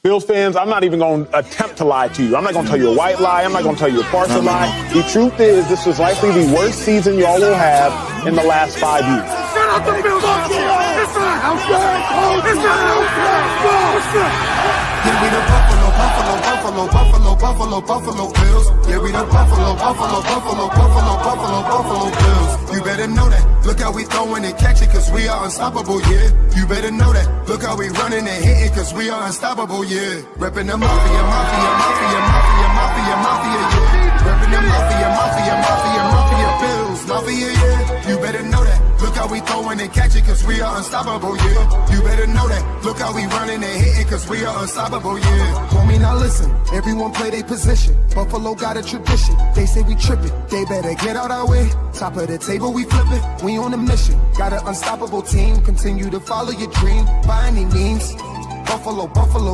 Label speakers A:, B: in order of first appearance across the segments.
A: Bills fans, I'm not even going to attempt to lie to you. I'm not going to tell you a white lie. I'm not going to tell you a partial lie. The truth is, this was likely the worst season y'all will have in the last 5 years.
B: Shut up the Bills! It's not house band! It's not house band!
C: Yeah, we the Buffalo Bills. Yeah, we the Buffalo Bills. You better know that. Look how we throwing and catching, cause we are unstoppable, yeah. You better know that. Look how we running and hitting, cause we are unstoppable, yeah. Reppin' the mafia, yeah. Reppin' the mafia, Bills, mafia, yeah. You better know that. Look how we throwing and catching, cause we are unstoppable, yeah. You better know that. Look how we running and hitting, cause we are unstoppable, yeah. Homie, now listen. Everyone play their position. Buffalo got a tradition. They say we tripping. They better get out our way. Top of the table, we flipping. We on a mission. Got an unstoppable team. Continue to follow your dream by any means. Buffalo,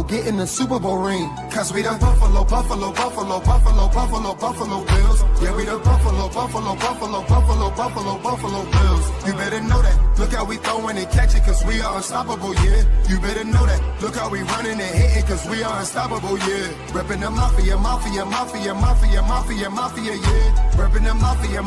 C: get in the Super Bowl ring. Cause we the Buffalo Bills. Yeah, we the Buffalo Bills. You better know that. Look how we throwing and catching, cause we are unstoppable, yeah. You better know that. Look how we running and hitting, cause we are unstoppable, yeah. Reppin' the mafia, yeah. Reppin' the mafia,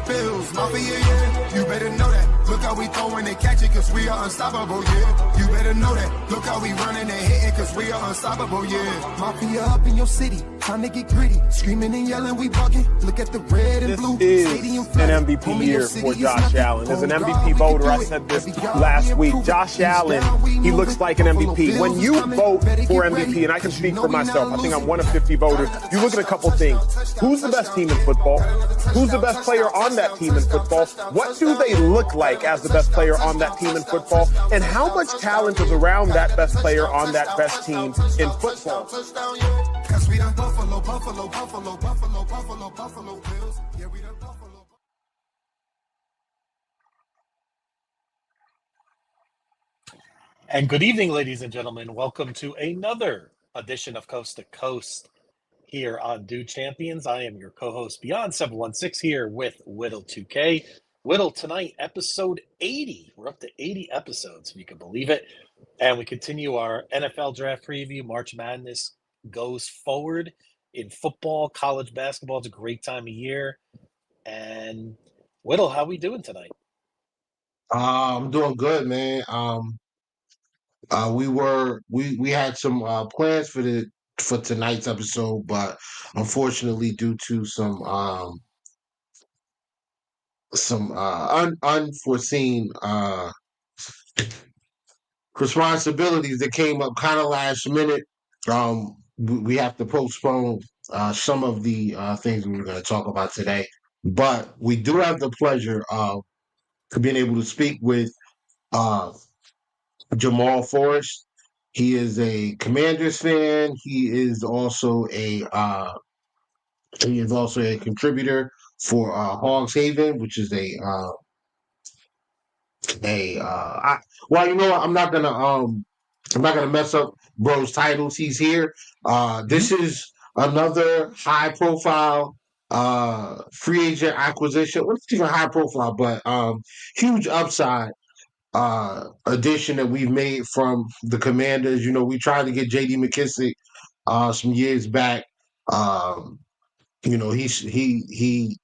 C: Bills, mafia, yeah. You better know that. Look how we throwing and catching, cause we are unstoppable, yeah. You better know that. Look how we running and hitting, cause we are unstoppable, yeah. Mafia up in your city, time to get gritty. Screaming and yelling, we bugging. Look at the red and blue.
A: This
C: Stadium
A: is an MVP year for Josh Allen. As an MVP voter, I said this last week. Josh Allen, he looks like an MVP. When you vote for MVP, and I can speak for myself, I think I'm one of 50 voters, you look at a couple things. Who's the best team in football? Who's the best player on that team in football? What do they look like as the best player on that team in football? And how much talent is around that best player on that best team in football?
D: And good evening, ladies and gentlemen. Welcome to another edition of Coast to Coast here on Dude Champions. I am your co-host Beyond 716 here with Whittle 2K. Whittle, tonight, episode 80. We're up to 80 episodes, if you can believe it. And we continue our NFL draft preview. March Madness goes forward in football, college basketball. It's a great time of year. And Whittle, how we doing tonight?
E: I'm doing good, man. We had some plans for tonight's episode, but unfortunately, due to some unforeseen responsibilities that came up kind of last minute, we have to postpone some of the things we were going to talk about today. But we do have the pleasure of being able to speak with Jamal Forrest. He is a Commanders fan. He is also a contributor for Hogs Haven, which is well, you know what? I'm not gonna mess up bro's titles. He's here. This is another high profile free agent acquisition. Well, it's even high profile, but huge upside addition that we've made from the Commanders. You know, we tried to get J.D. McKissick some years back. You know, he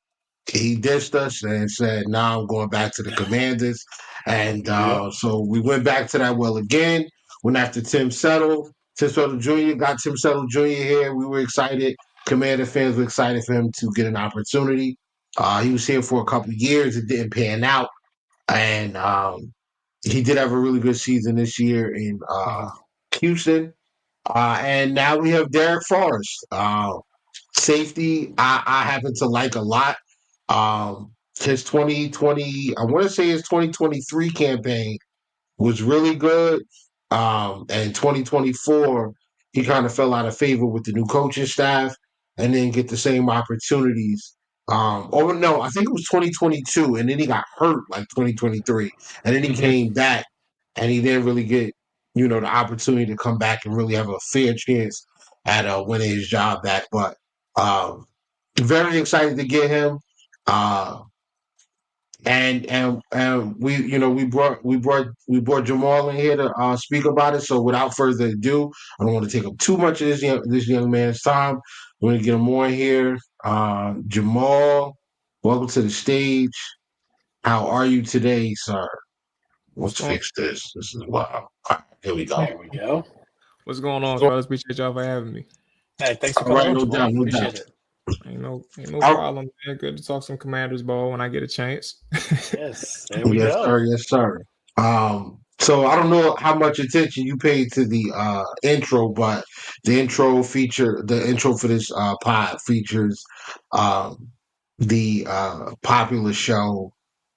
E: dissed us and said, "Nah, I'm going back to the Commanders." And so we went back to that well again. Went after Tim Settle. Tim Settle Jr. got Tim Settle Jr. here. We were excited. Commander fans were excited for him to get an opportunity. He was here for a couple of years. It didn't pan out. And he did have a really good season this year in Houston. And now we have Derek Forrest. Safety, I happen to like a lot. His 2020, I want to say his 2023 campaign was really good. And 2024, he kind of fell out of favor with the new coaching staff and didn't get the same opportunities. Or no, I think it was 2022, and then he got hurt like 2023, and then he came back, and he didn't really get, you know, the opportunity to come back and really have a fair chance at winning his job back. But very excited to get him. and we brought Jamal in here to speak about it. So without further ado, I don't want to take up too much of this young man's time. We're gonna get him more in here. Jamal, welcome to the stage. How are you today, sir? Let's
F: going
E: fix this. This is wow. All right, here we go.
D: There we go.
F: What's going on, fellas? Appreciate y'all for having me.
D: Hey, thanks for
E: All
D: coming
E: right,
D: on,
E: no
D: Jamal.
E: doubt, no
D: Appreciate
E: doubt.
D: it.
F: Ain't no
E: All-
F: problem, man. Good to talk some Commanders ball when I get a chance.
D: Yes, there we
E: Yes,
D: go.
E: sir. Yes, sir. So I don't know how much attention you paid to the intro, but the intro for this pod features the popular show.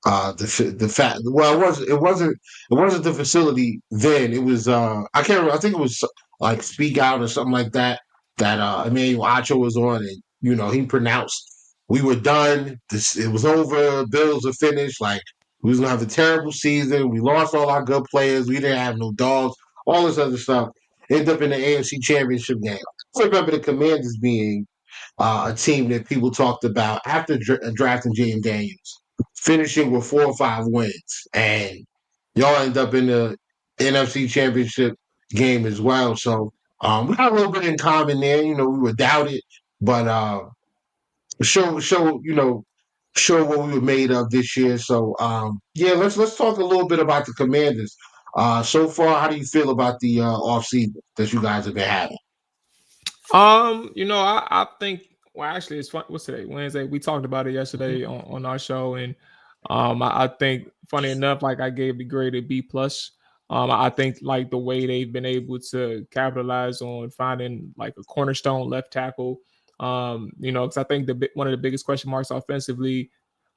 E: The fact. Well, it wasn't the facility then. It was I can't remember. I think it was like Speak Out or something like that. That Emmanuel Acho was on, and he pronounced we were done. It was over. Bills are finished. Like we was gonna have a terrible season. We lost all our good players. We didn't have no dogs. All this other stuff. Ended up in the AFC Championship game. I remember the Commanders being a team that people talked about after drafting James Daniels, finishing with 4 or 5 wins, and y'all end up in the NFC Championship game as well. So we got a little bit in common there. We were doubted, but show what we were made of this year. So yeah, let's talk a little bit about the Commanders. So far, how do you feel about the offseason that you guys have been having?
F: I think actually it's fun. What's today? Wednesday. We talked about it yesterday on our show, and I think funny enough, like I gave the grade a B plus. I think like the way they've been able to capitalize on finding like a cornerstone left tackle. Because I think one of the biggest question marks offensively,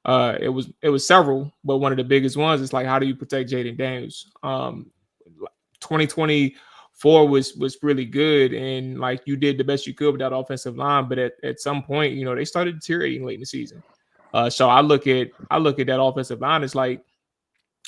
F: it was several, but one of the biggest ones is like how do you protect Jaden Daniels? 2024 was really good, and like you did the best you could with that offensive line, but at some point, they started deteriorating late in the season. So I look at that offensive line. It's like,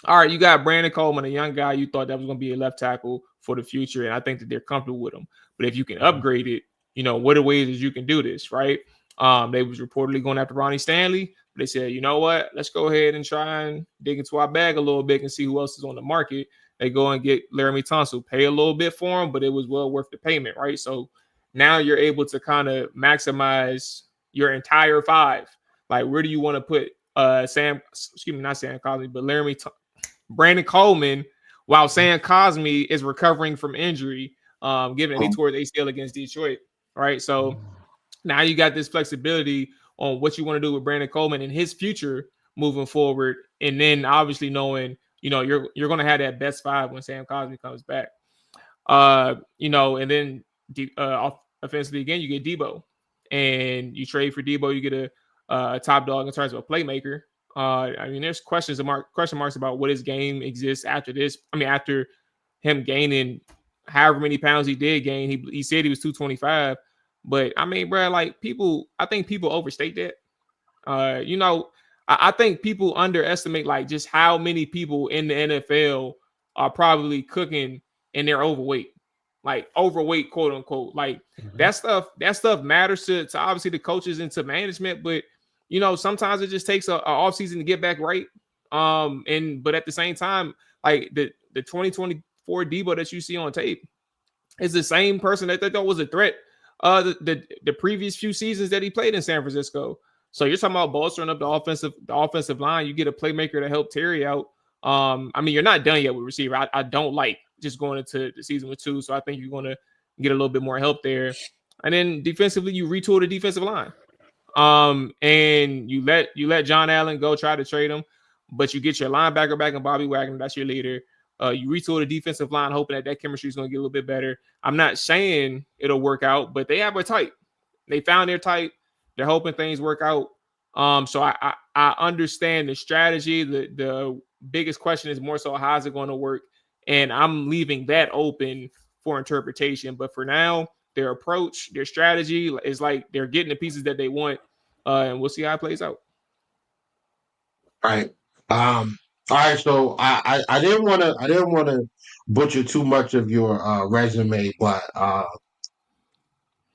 F: all right, you got Brandon Coleman, a young guy. You thought that was going to be a left tackle for the future, and I think that they're comfortable with him. But if you can upgrade it, what are ways that you can do this, right? They was reportedly going after Ronnie Stanley. But they said, you know what? Let's go ahead and try and dig into our bag a little bit and see who else is on the market. They go and get Laramie Tunsil, pay a little bit for him, but it was well worth the payment, right? So now you're able to kind of maximize your entire five. Like, where do you want to put not Sam Cosmi, but Brandon Coleman, while Sam Cosmi is recovering from injury, given that he tore the ACL against Detroit, right? So now you got this flexibility on what you want to do with Brandon Coleman and his future moving forward, and then obviously knowing you're going to have that best five when Sam Cosmi comes back. And then offensively again, you get Debo, and you trade for Debo, you get a top dog in terms of a playmaker. There's question marks about what his game exists after this. After him gaining however many pounds he did gain, he said he was 225. But bro, like I think people overstate that. I think people underestimate like just how many people in the NFL are probably cooking and they're overweight, like overweight, quote unquote. Like that stuff matters to obviously the coaches and to management, but sometimes it just takes a off season to get back right. But at the same time, like the 2024 Debo that you see on tape is the same person that they thought was a threat the previous few seasons that he played in San Francisco. So you're talking about bolstering up the offensive line. You get a playmaker to help Terry out. You're not done yet with receiver. I don't like just going into the season with 2. So I think you're going to get a little bit more help there. And then defensively, you retool the defensive line. And you let John Allen go, try to trade him, but you get your linebacker back in Bobby Wagner. That's your leader. You retool the defensive line, hoping that chemistry is going to get a little bit better. I'm not saying it'll work out, but they have a type. They found their type. They're hoping things work out. So I understand the strategy. The biggest question is more so how's it going to work, and I'm leaving that open for interpretation. But for now, their approach, their strategy is like they're getting the pieces that they want, and we'll see how it plays out.
E: Right. All right. So I didn't want to butcher too much of your resume, but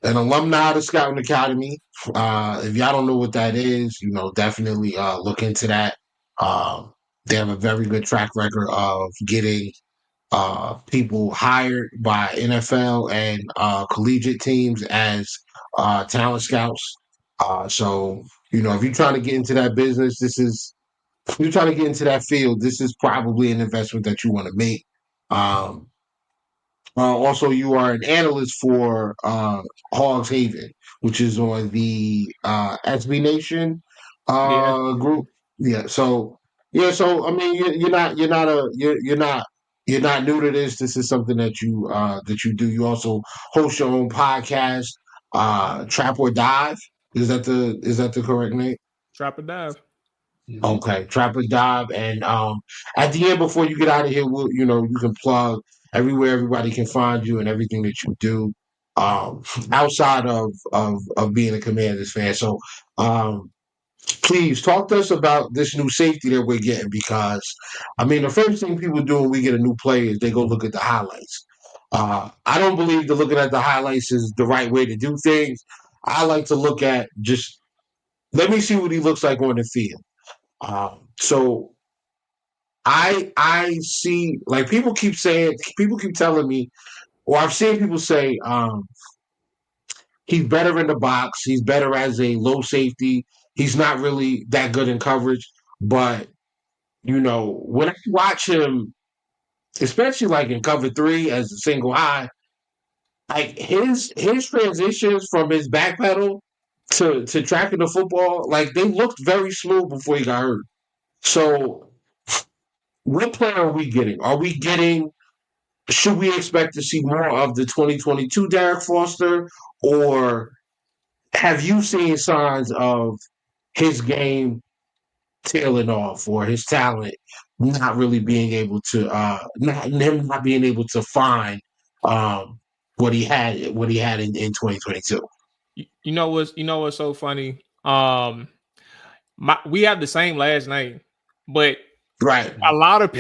E: an alumni of the Scouting Academy. If y'all don't know what that is, definitely look into that. They have a very good track record of getting people hired by NFL and collegiate teams as talent scouts. So, if you're trying to get into that business, if you're trying to get into that field, this is probably an investment that you want to make. Um, Also, you are an analyst for Hogs Haven, which is on the SB Nation
F: Yeah.
E: group. Yeah. So I mean, you're not new to this. This is something that you do. You also host your own podcast, Trap or Dive. Is that the correct name?
F: Trap or dive.
E: Okay, Trap or Dive, and at the end before you get out of here, you can plug everywhere everybody can find you and everything that you do, outside of being a Commanders fan. So, please talk to us about this new safety that we're getting, because I mean the first thing people do when we get a new player is they go look at the highlights. I don't believe that looking at the highlights is the right way to do things. I like to look at just let me see what he looks like on the field. So I see, like, people keep telling me, or I've seen people say, he's better in the box, he's better as a low safety, he's not really that good in coverage. But when I watch him, especially like in cover three as a single high, like his transitions from his back pedal to tracking the football, like they looked very smooth before he got hurt. So what player are we getting? Should we expect to see more of the 2022 Derek Foster, or have you seen signs of his game tailing off, or his talent not really being able to not being able to find what he had in 2022?
F: You know what's so funny? We have the same last name, but
E: Right.
F: a lot of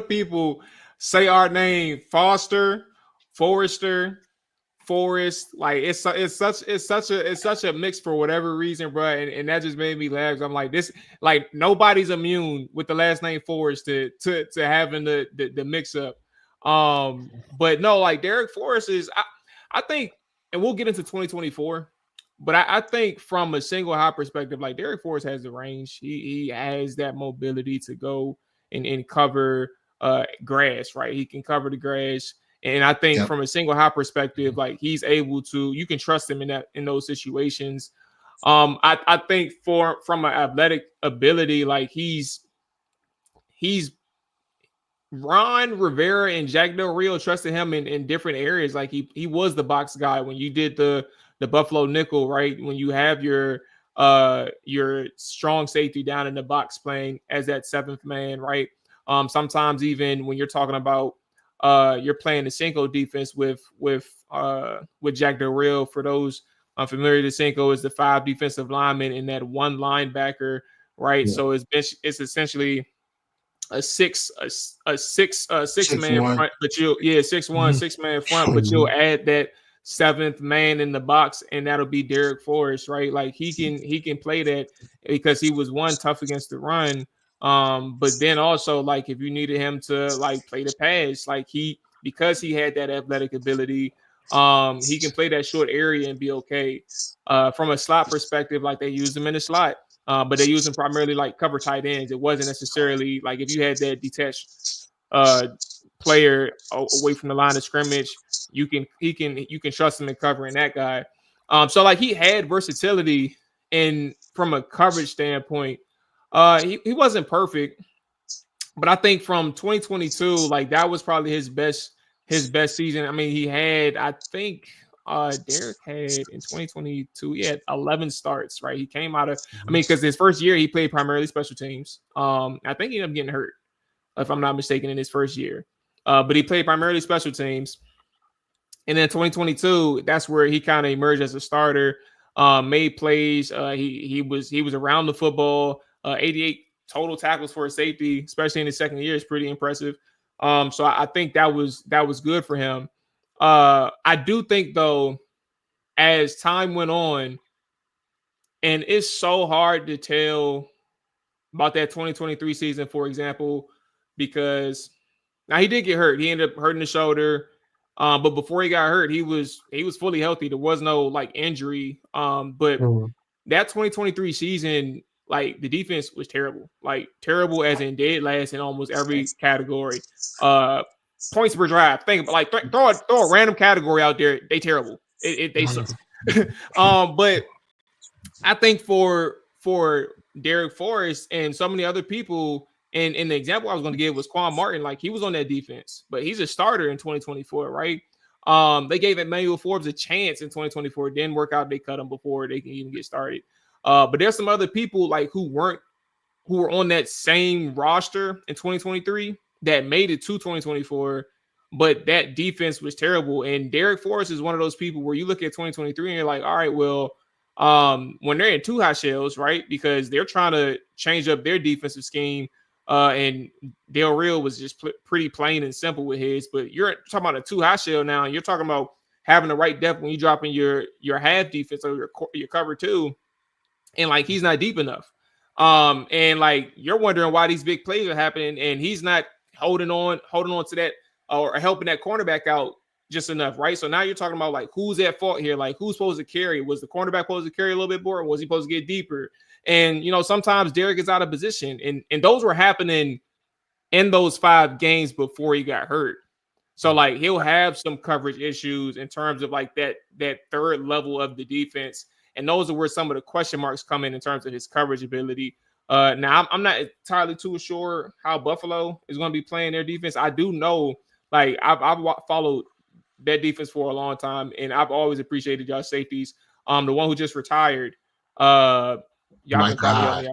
F: people say our name Foster, Forrester, Forrest. Like it's such a mix for whatever reason, bro. And that just made me laugh. I'm like, this, like, nobody's immune with the last name Forrest to having the mix up. But no, like Derek Forrest is, I think, and we'll get into 2024. But I think from a single high perspective, like Derek Forrest has the range. He has that mobility to go and cover grass, right? He can cover the grass. And I think from a single high perspective, like he's able to, you can trust him in those situations. I think from an athletic ability, like he's Ron Rivera and Jack Del Rio trusted him in different areas. Like he was the box guy when you did the Buffalo nickel, right? When you have your strong safety down in the box playing as that seventh man, right? Sometimes even when you're talking about you're playing the Cinco defense with Jack Del Rio. For those unfamiliar, the Cinco is the 5 defensive linemen and that 1 linebacker, right? Yeah. So it's essentially a six man front, but 6'1", 6 man front, but you'll add that 7th man in the box, and that'll be Derek Forrest, right? Like he can play that because he was tough against the run. But then also, like, if you needed him to like play the pass, like because he had that athletic ability, he can play that short area and be okay. From a slot perspective, like they used him in the slot, but they used him primarily like cover tight ends. It wasn't necessarily like if you had that detached player away from the line of scrimmage, you can trust him in covering that guy. So like he had versatility, and from a coverage standpoint, he wasn't perfect, but I think from 2022, like that was probably his best season. I mean, he had, I think Derek had in 2022, he had 11 starts, right? He came out of, I mean, because his first year he played primarily special teams. I think he ended up getting hurt, if I'm not mistaken, in his first year. But he played primarily special teams. And then 2022, that's where he kind of emerged as a starter, made plays. He was around the football, 88 total tackles for a safety, especially in his second year, is pretty impressive. So I think that was good for him. I do think, though, as time went on, and it's so hard to tell about that 2023 season, for example, because now he did get hurt. He ended up hurting the shoulder. But before he got hurt, he was fully healthy. There was no like injury. But that 2023 season, like the defense was terrible. Like terrible as in dead last in almost every category. Points per drive. Think about like throw a random category out there. They terrible. They suck. But I think for Derek Forrest and so many other people, and the example I was going to give was Quan Martin. Like he was on that defense, but he's a starter in 2024, right? They gave Emmanuel Forbes a chance in 2024. It didn't work out. They cut him before they can even get started. But there's some other people like who were on that same roster in 2023 that made it to 2024, but that defense was terrible. And Derek Forrest is one of those people where you look at 2023 and you're like, all right, well, when they're in two high shells, right? Because they're trying to change up their defensive scheme. And Del Rio was just pretty plain and simple with his, but you're talking about a two high shell now, and you're talking about having the right depth when you drop in your half defense or your cover two, and like he's not deep enough. And like you're wondering why these big plays are happening, and he's not holding on to that or helping that cornerback out just enough, right? So now you're talking about like who's at fault here, like who's supposed to carry? Was the cornerback supposed to carry a little bit more, or was he supposed to get deeper? And you know, sometimes Derek is out of position, and those were happening in those 5 games before he got hurt. So like he'll have some coverage issues in terms of like that third level of the defense, and those are where some of the question marks come in terms of his coverage ability. Now I'm not entirely too sure how Buffalo is going to be playing their defense. I do know, like I've followed that defense for a long time, and I've always appreciated y'all safeties. The one who just retired, Micah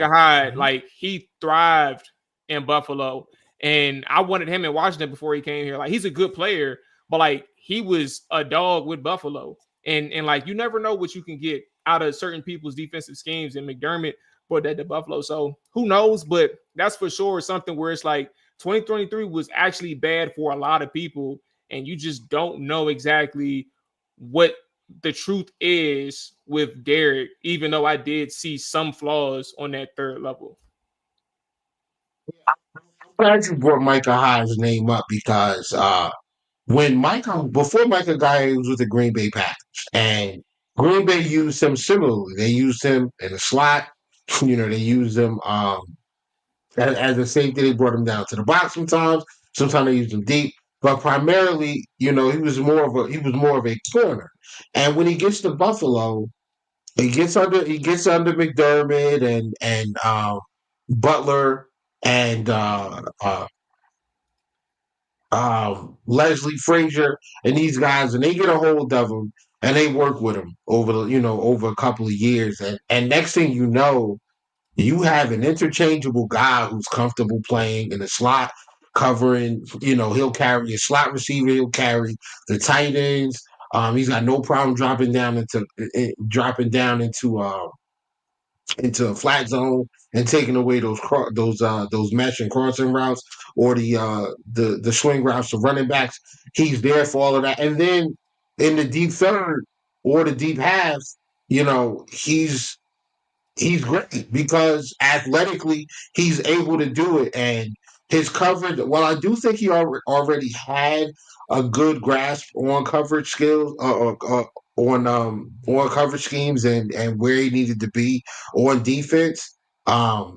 F: Hyde, like he thrived in Buffalo, and I wanted him in Washington before he came here. Like he's a good player, but like he was a dog with Buffalo, and like you never know what you can get out of certain people's defensive schemes, and McDermott brought that to Buffalo. So who knows? But that's for sure something where it's like 2023 was actually bad for a lot of people, and you just don't know exactly what the truth is with Derek, even though I did see some flaws on that third level.
E: I'm glad you brought Micah Hyde's name up because before Micah Hyde was with the Green Bay Packers, and Green Bay used him similarly. They used him in the slot. You know, they used him as a safety. They brought him down to the box sometimes. Sometimes they used him deep. But primarily, you know, he was more of a corner. And when he gets to Buffalo, he gets under McDermott and Butler and Leslie Frazier and these guys, and they get a hold of him and they work with him over a couple of years. And next thing you know, you have an interchangeable guy who's comfortable playing in the slot, covering. You know, he'll carry a slot receiver. He'll carry the tight ends. He's got no problem dropping down into a flat zone and taking away those mesh and crossing routes or the swing routes to running backs. He's there for all of that. And then in the deep third or the deep half, you know, he's great because athletically he's able to do it, and his coverage. Well, I do think he already had a good grasp on coverage skills, on coverage schemes and where he needed to be on defense. I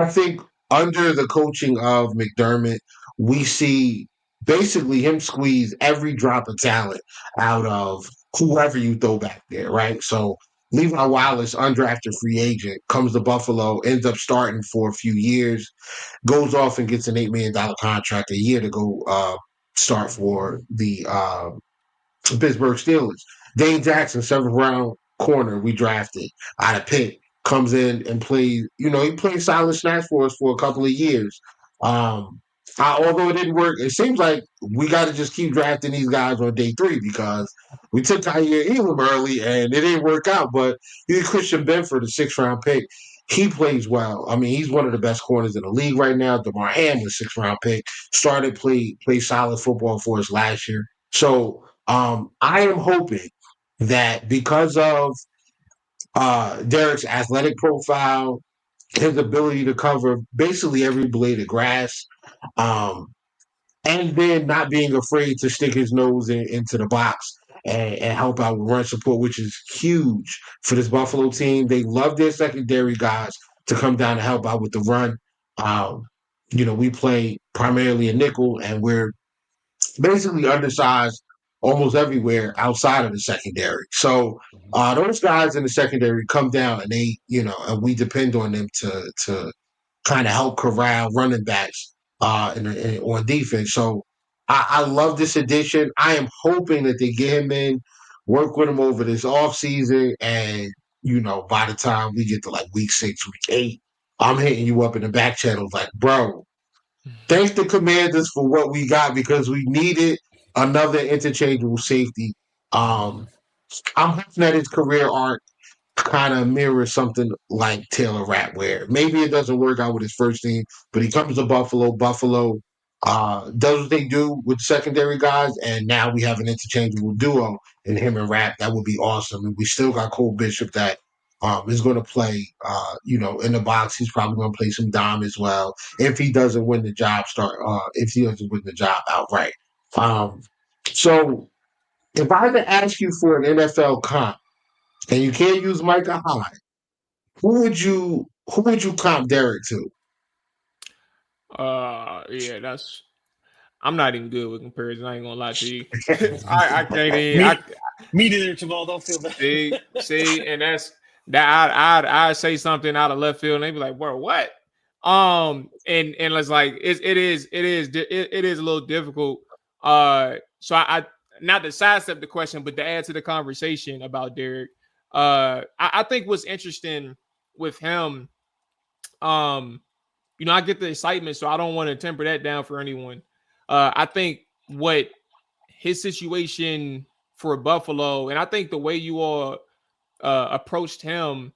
E: think under the coaching of McDermott, we see basically him squeeze every drop of talent out of whoever you throw back there, right? So Levi Wallace, undrafted free agent, comes to Buffalo, ends up starting for a few years, goes off and gets an $8 million contract a year to go start for the Pittsburgh Steelers. Dane Jackson, 7th round corner, we drafted out of Pitt, comes in and plays. You know, he played solid snaps for us for a couple of years. Although it didn't work, it seems like we got to just keep drafting these guys on day 3 because we took Kaiir Elam early and it didn't work out. But you had Christian Benford, a 6th round pick. He plays well. I mean, he's one of the best corners in the league right now. DeMar Hamlin, 6th round pick, started play solid football for us last year. So I am hoping that because of Derek's athletic profile, his ability to cover basically every blade of grass. And then not being afraid to stick his nose into the box and help out with run support, which is huge for this Buffalo team. They love their secondary guys to come down and help out with the run. Um, we play primarily a nickel, and we're basically undersized almost everywhere outside of the secondary. So those guys in the secondary come down, and and we depend on them to kind of help corral running backs on defense. So I love this addition. I am hoping that they get him in, work with him over this offseason, and by the time we get to like week 6, week 8, I'm hitting you up in the back channels like, bro, thank the Commanders for what we got because we needed another interchangeable safety. I'm hoping that his career arc kind of mirrors something like Taylor Rapp, where maybe it doesn't work out with his first team, but he comes to Buffalo. Buffalo does what they do with secondary guys, and now we have an interchangeable duo in him and Rapp. That would be awesome. And we still got Cole Bishop that is going to play, in the box. He's probably going to play some dime as well if he doesn't win the job. If he doesn't win the job outright. So if I had to ask you for an NFL comp, and you can't use Micah Hyde, who would you comp Derek to?
F: Yeah, I'm not even good with comparison. I ain't gonna lie to you. I can't even.
D: Me neither, Jamal. Don't feel bad.
F: See, and that's that. I'd say something out of left field, and they'd be like, "Bro, what?" And it's like it is a little difficult. So I not to sidestep the question, but to add to the conversation about Derek. I think what's interesting with him, I get the excitement, so I don't want to temper that down for anyone. I think what his situation for Buffalo, and I think the way you all approached him,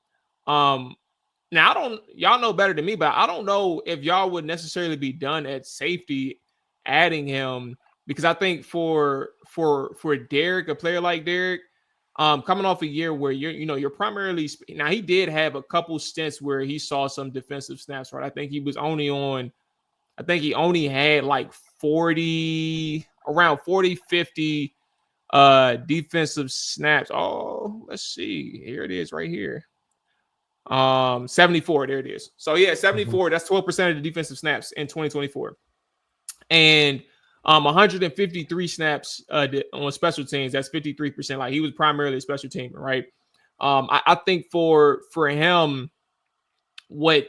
F: now y'all know better than me, but I don't know if y'all would necessarily be done at safety adding him, because I think for Derek, a player like Derek, coming off a year where you're primarily, now he did have a couple stints where he saw some defensive snaps, right? I think he only had like 50 defensive snaps. Oh, let's see. Here it is right here. 74. There it is. So yeah, 74. That's 12% of the defensive snaps in 2024. And 153 snaps on special teams. That's 53%. Like he was primarily a special teamer, right? I think for him, what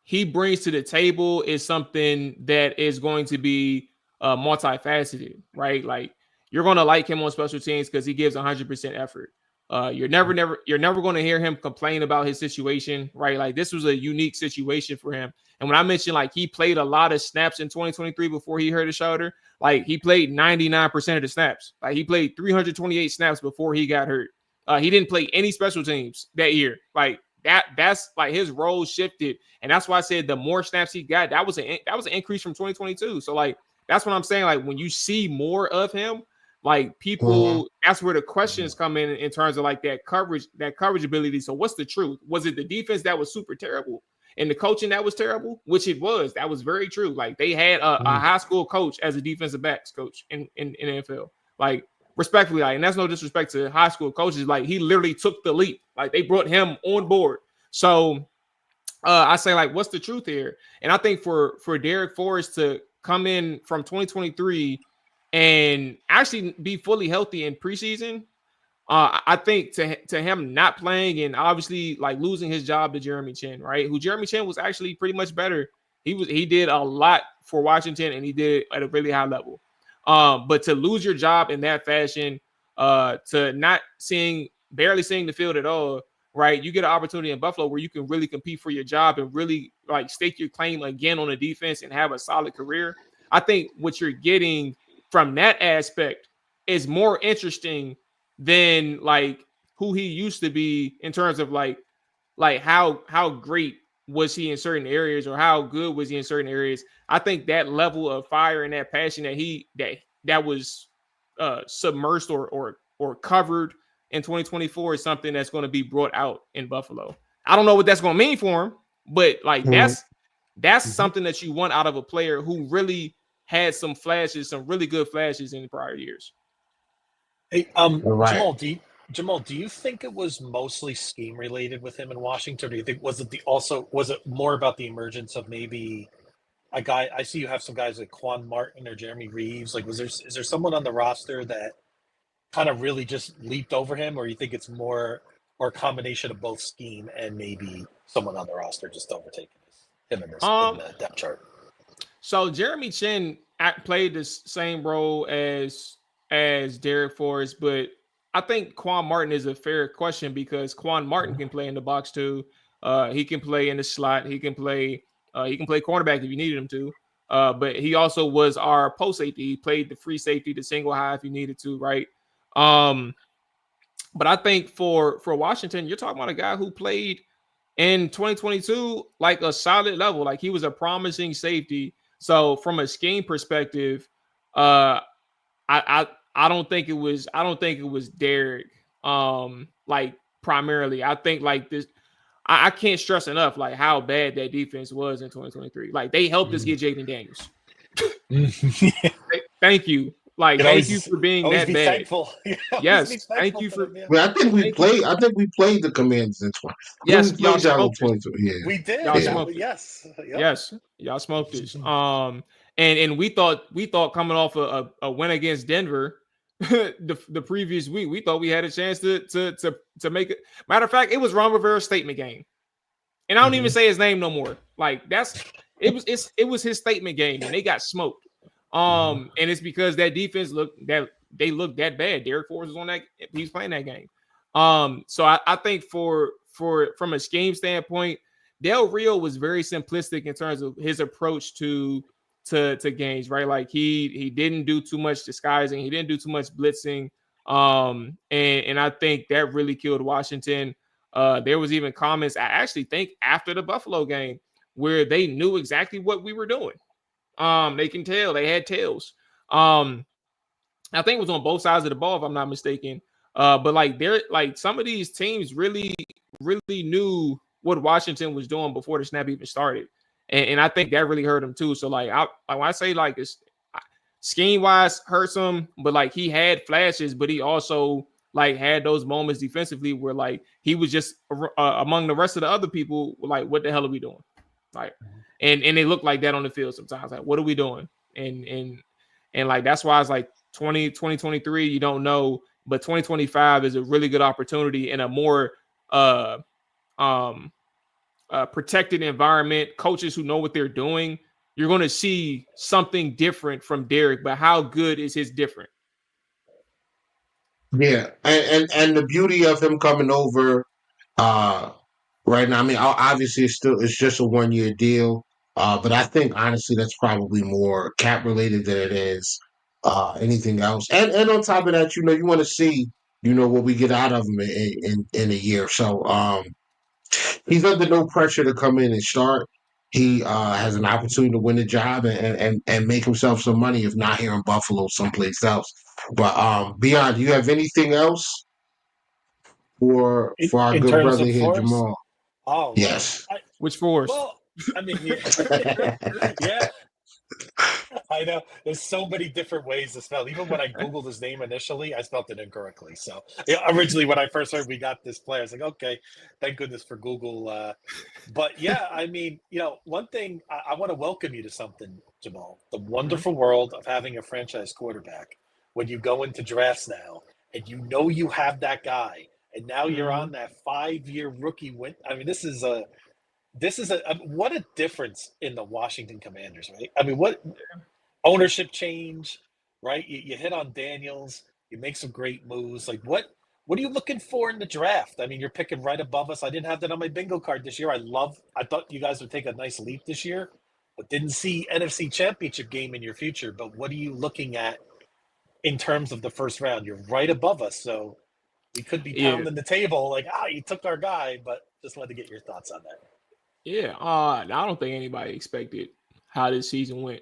F: he brings to the table is something that is going to be multifaceted, right? Like you're going to like him on special teams because he gives 100% effort. You're never going to hear him complain about his situation, right? Like this was a unique situation for him. And when I mentioned like he played a lot of snaps in 2023 before he hurt his shoulder, like he played 99% of the snaps. Like he played 328 snaps before he got hurt. He didn't play any special teams that year. Like that's like his role shifted, and that's why I said the more snaps he got, that was an increase from 2022. So like that's what I'm saying. Like when you see more of him, like people, that's where the questions come in terms of like that coverage ability. So what's the truth? Was it the defense that was super terrible and the coaching that was terrible? Which it was. That was very true. Like they had a high school coach as a defensive backs coach in NFL. Like respectfully, like, and that's no disrespect to high school coaches. Like he literally took the leap. Like they brought him on board. So I say like, what's the truth here? And I think for Derek Forrest to come in from 2023 and actually be fully healthy in preseason, I think to him not playing and obviously like losing his job to Jeremy Chin, right? Who Jeremy Chin was actually pretty much better. He did a lot for Washington and he did at a really high level. But to lose your job in that fashion, to not barely seeing the field at all, right? You get an opportunity in Buffalo where you can really compete for your job and really like stake your claim again on the defense and have a solid career. I think what you're getting from that aspect is more interesting than like who he used to be in terms of like how great was he in certain areas or how good was he in certain areas. I think that level of fire and that passion that was submersed or covered in 2024 is something that's going to be brought out in Buffalo. I don't know what that's going to mean for him, but like
E: Mhm.
F: that's something that you want out of a player who really had some flashes, some really good flashes in the prior years.
D: Hey,
E: Right.
D: Jamal, do you think it was mostly scheme related with him in Washington? Or do you think was it more about the emergence of maybe a guy? I see you have some guys like Quan Martin or Jeremy Reeves. Like, is there someone on the roster that kind of really just leaped over him, or you think it's more or a combination of both scheme and maybe someone on the roster just overtaking him in
F: Um,
D: the depth chart?
F: so Jeremy Chin played the same role as Derek Forrest, but I think Quan Martin is a fair question because Quan Martin can play in the box too. He can play in the slot. He can play cornerback if you needed him to. But he also was our post safety. He played the free safety, the single high if you needed to, right? But I think for Washington, you're talking about a guy who played in 2022 like a solid level. Like he was a promising safety. So from a scheme perspective, I don't think it was Derek. Like primarily, I think like this. I can't stress enough like how bad that defense was in 2023. Like they helped us get Jaden Daniels. Thank you. Like thank you for being
D: always
F: that
D: be
F: bad.
D: thankful.
F: Yes, thank you for.
D: them, yeah.
E: Well, I think we played the Commanders in 20.
F: Yes,
E: We
F: y'all
E: played y'all in
F: smoked it.
E: 22. Yeah.
D: We did.
F: Y'all
E: Yeah.
F: smoked it.
D: Yes. Yep.
F: Yes, y'all smoked this. And we thought coming off a win against Denver the previous week, we thought we had a chance to make it. Matter of fact, it was Ron Rivera's statement game, and I don't even say his name no more. Like it was his statement game, and they got smoked. And it's because that defense looked that bad. Derek Forrest was on that. He's playing that game. So I think for from a scheme standpoint, Del Rio was very simplistic in terms of his approach to games, right? Like he didn't do too much disguising, he didn't do too much blitzing. And I think that really killed Washington. There was even comments, I actually think, after the Buffalo game where they knew exactly what we were doing. They can tell, they had tails. I think it was on both sides of the ball, if I'm not mistaken. But like some of these teams really knew what Washington was doing before the snap even started. And I think that really hurt him too. So like when I say like it's scheme wise hurts him, but like he had flashes, but he also like had those moments defensively where like he was just among the rest of the other people, like, what the hell are we doing? Like, and they look like that on the field sometimes. Like, what are we doing? And like that's why it's like 2023, you don't know, but 2025 is a really good opportunity in a more protected environment, coaches who know what they're doing. You're going to see something different from Derek, but how good is his different?
E: Yeah, and the beauty of him coming over right now. I mean, obviously it's just a 1 year deal, but I think honestly that's probably more cap related than it is anything else. And on top of that, you want to see what we get out of him in a year. So he's under no pressure to come in and start. He has an opportunity to win the job and make himself some money, if not here in Buffalo, someplace else. But Beyond, do you have anything else for our
D: In
E: good
D: terms
E: brother
D: of
E: here,
D: Forrest?
E: Jamal?
D: Oh,
E: Yes.
F: Which Forrest?
D: well, I mean, yeah. I know there's so many different ways to spell. Even when I Googled his name initially, I spelled it incorrectly. So originally, when I first heard we got this player, I was like, okay, thank goodness for Google. But yeah, I mean, one thing I want to welcome you to something, Jamal, the wonderful world of having a franchise quarterback. When you go into drafts now and you have that guy, and now you're on that 5-year rookie win. I mean, this is what a difference in the Washington Commanders, right? I mean, what ownership change, right? You hit on Daniels, you make some great moves. Like what are you looking for in the draft? I mean, you're picking right above us. I didn't have that on my bingo card this year. I thought you guys would take a nice leap this year, but didn't see NFC Championship game in your future. But what are you looking at in terms of the first round? You're right above us, so we could be pounding the table like, you took our guy, but just wanted to get your thoughts on that.
F: Yeah, I don't think anybody expected how this season went.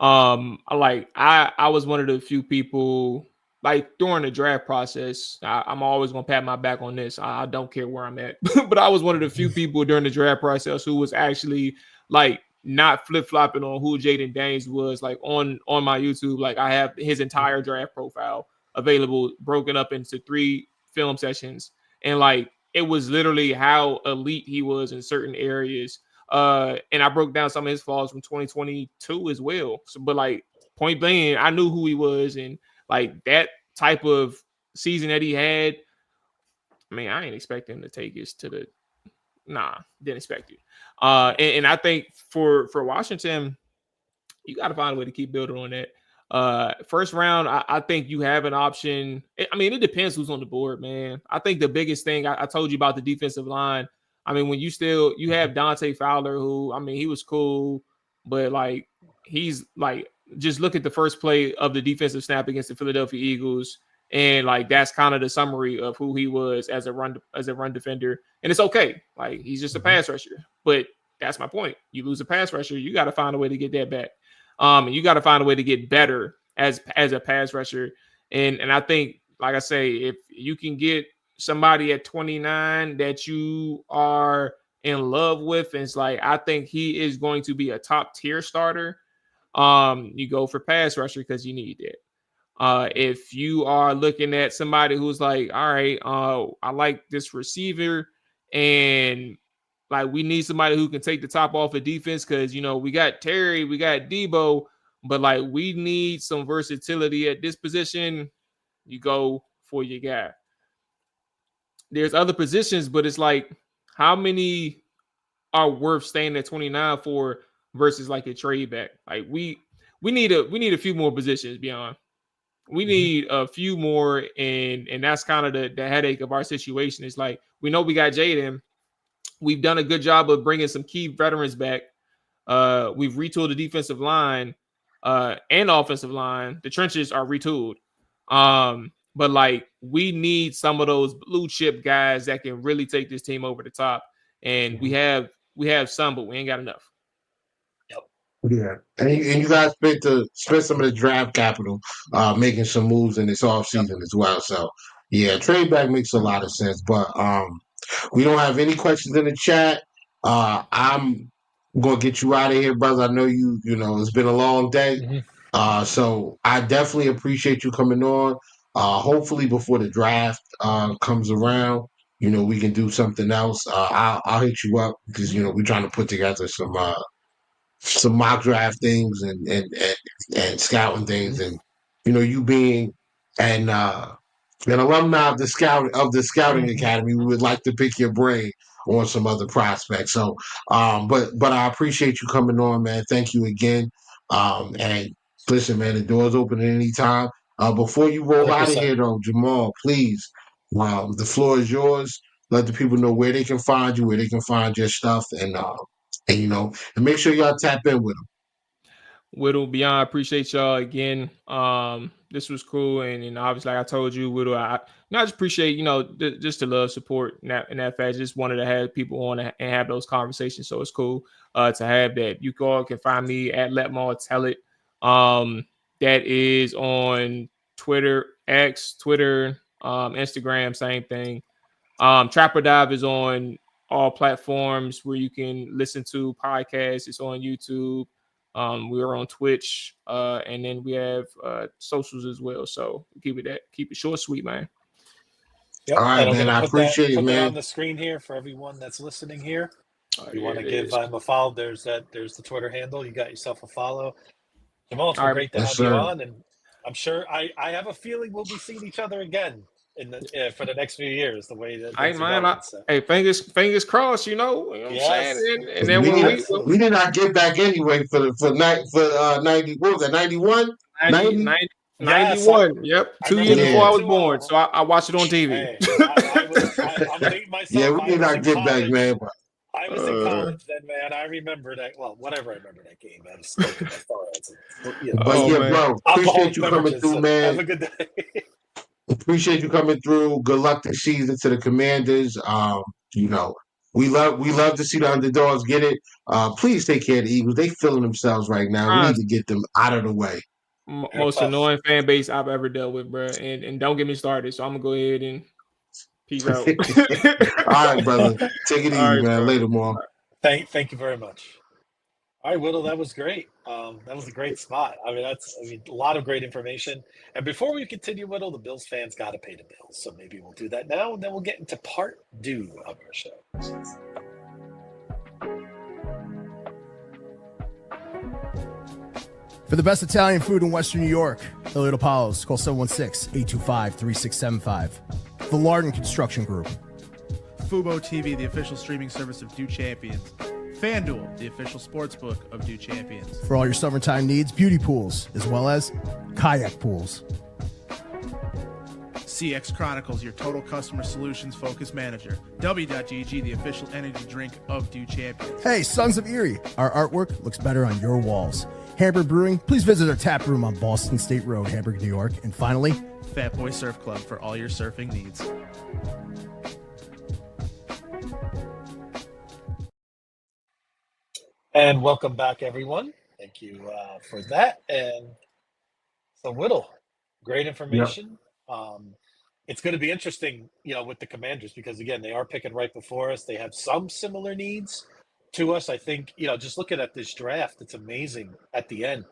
F: I was one of the few people like during the draft process, I'm always gonna pat my back on this. I don't care where I'm at, but I was one of the few people during the draft process who was actually like not flip flopping on who Jaden Daniels was. Like on my YouTube, like I have his entire draft profile available, broken up into 3 film sessions, and like it was literally how elite he was in certain areas. And I broke down some of his flaws from 2022 as well. So, but like point blank, I knew who he was, and like that type of season that he had. I mean, I ain't expecting him to take us to the. Nah, didn't expect it. And I think for Washington, you got to find a way to keep building on that. First round, I think you have an option. I mean, it depends who's on the board, man. I think the biggest thing I told you about the defensive line. I mean, when you have Dante Fowler, who, I mean, he was cool, but like he's like, just look at the first play of the defensive snap against the Philadelphia Eagles, and like that's kind of the summary of who he was as a run defender. And it's okay, like he's just a pass rusher. But that's my point. You lose a pass rusher, you got to find a way to get that back. And you got to find a way to get better as a pass rusher. And I think, like I say, if you can get somebody at 29 that you are in love with, and it's like, I think he is going to be a top tier starter. You go for pass rusher because you need that. If you are looking at somebody who's like, all right, I like this receiver, and like we need somebody who can take the top off of defense because, you know, we got Terry, we got Debo, but like we need some versatility at this position. You go for your guy. There's other positions, but it's like, how many are worth staying at 29 for versus like a trade back? Like we need a few more positions beyond. We need a few more, and that's kind of the headache of our situation. It's like, we know we got Jaden. We've done a good job of bringing some key veterans back. We've retooled the defensive line and offensive line. The trenches are retooled. But like we need some of those blue chip guys that can really take this team over the top. And we have some, but we ain't got enough.
E: Yeah, and you guys spent some of the draft capital making some moves in this offseason as well. So yeah, trade back makes a lot of sense. But we don't have any questions in the chat. I'm gonna get you out of here, brother. I know you know it's been a long day. So I definitely appreciate you coming on. Hopefully before the draft comes around, you know, we can do something else. I'll hit you up because, you know, we're trying to put together some mock draft things and scouting things, and you know, you being an alumni of the scouting academy, we would like to pick your brain on some other prospects. So but I appreciate you coming on, man. Thank you again. And listen, man, the door's open at any time. Before you roll out of here though, Jamal, please, the floor is yours. Let the people know where they can find you, where they can find your stuff, and you know, and make sure y'all tap in with them.
F: Whittle, beyond appreciate y'all again. This was cool, and obviously, like I told you, Whittle, I just appreciate, you know, just the love, support in that fact. Just wanted to have people on and have those conversations, so it's cool to have that. You all can find me at Let Maul Tell It. That is on Twitter, X, Twitter, Instagram, same thing. Trapper Dive is on all platforms where you can listen to podcasts. It's on YouTube. We are on Twitch, and then we have socials as well. So keep it short, sweet, man.
D: Yep.
E: All right, man. I appreciate it, man.
D: Put that on the screen here for everyone that's listening here. If you want to give him a follow, there's the Twitter handle. You got yourself a follow. Jamal, it's been great to have you on, and I'm sure I have a feeling we'll be seeing each other again for the next few years. The way that
F: hey, fingers crossed. You know what I'm saying? And then
E: we did not get back anyway for 90. What was that? 91.
F: 91. Yep, 2 years before I was born. So I watched it on TV.
D: Hey, I'm dating myself.
E: Yeah, we did not get back, man. But
D: I was in college then, man. I remember that. Well, whatever I remember that game. I was smoking my
E: bro, appreciate you coming through, man.
D: Have a good day.
E: Appreciate you coming through. Good luck this season to the Commanders. You know, we love to see the underdogs get it. Please take care of the Eagles. They feeling themselves right now. We need to get them out of the way.
F: most annoying fan base I've ever dealt with, bro. And don't get me started. So I'm gonna go ahead and peace out.
E: All right, brother. Take it
F: All
E: easy,
F: right,
E: man.
F: bro.
E: Later, more.
D: Thank you very much. All right, Whittle, that was great. That was a great spot. I mean, a lot of great information. And before we continue, Whittle, the Bills fans got to pay the bills. So maybe we'll do that now, and then we'll get into part 2 of our show.
G: For the best Italian food in Western New York, Elliot Apollos, call 716-825-3675. The Lardon Construction Group.
H: Fubo TV, the official streaming service of Do Champions. FanDuel, the official sportsbook of Do Champions.
G: For all your summertime needs, beauty pools, as well as kayak pools.
H: CX Chronicles, your total customer solutions focused manager. W.GG, the official energy drink of Do Champions.
G: Hey, Sons of Erie, our artwork looks better on your walls. Hamburg Brewing, please visit our tap room on Boston State Road, Hamburg, New York. And finally,
H: Fat Boy Surf Club for all your surfing needs.
D: And welcome back, everyone. Thank you for that. And so, Whittle, great information. Yep. It's going to be interesting, with the Commanders because, again, they are picking right before us. They have some similar needs to us. I think, just looking at this draft, it's amazing at the end.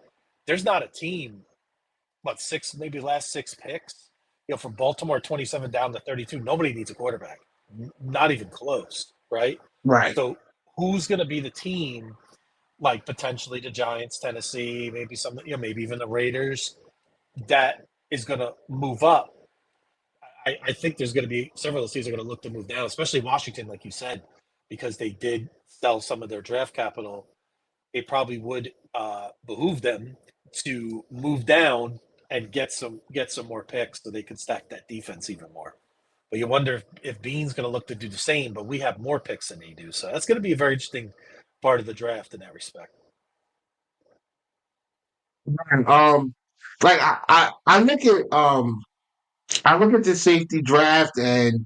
D: There's not a team, maybe last 6 picks, from Baltimore 27 down to 32. Nobody needs a quarterback. Not even close, right?
E: Right.
D: So who's going to be the team, like potentially the Giants, Tennessee, maybe some, maybe even the Raiders, that is going to move up? I think there's going to be several of those teams are going to look to move down, especially Washington, like you said, because they did sell some of their draft capital. It probably would behoove them to move down and get some more picks so they can stack that defense even more. But you wonder if Bean's going to look to do the same, but we have more picks than they do. So that's going to be a very interesting part of the draft in that respect.
E: Like I look at the safety draft and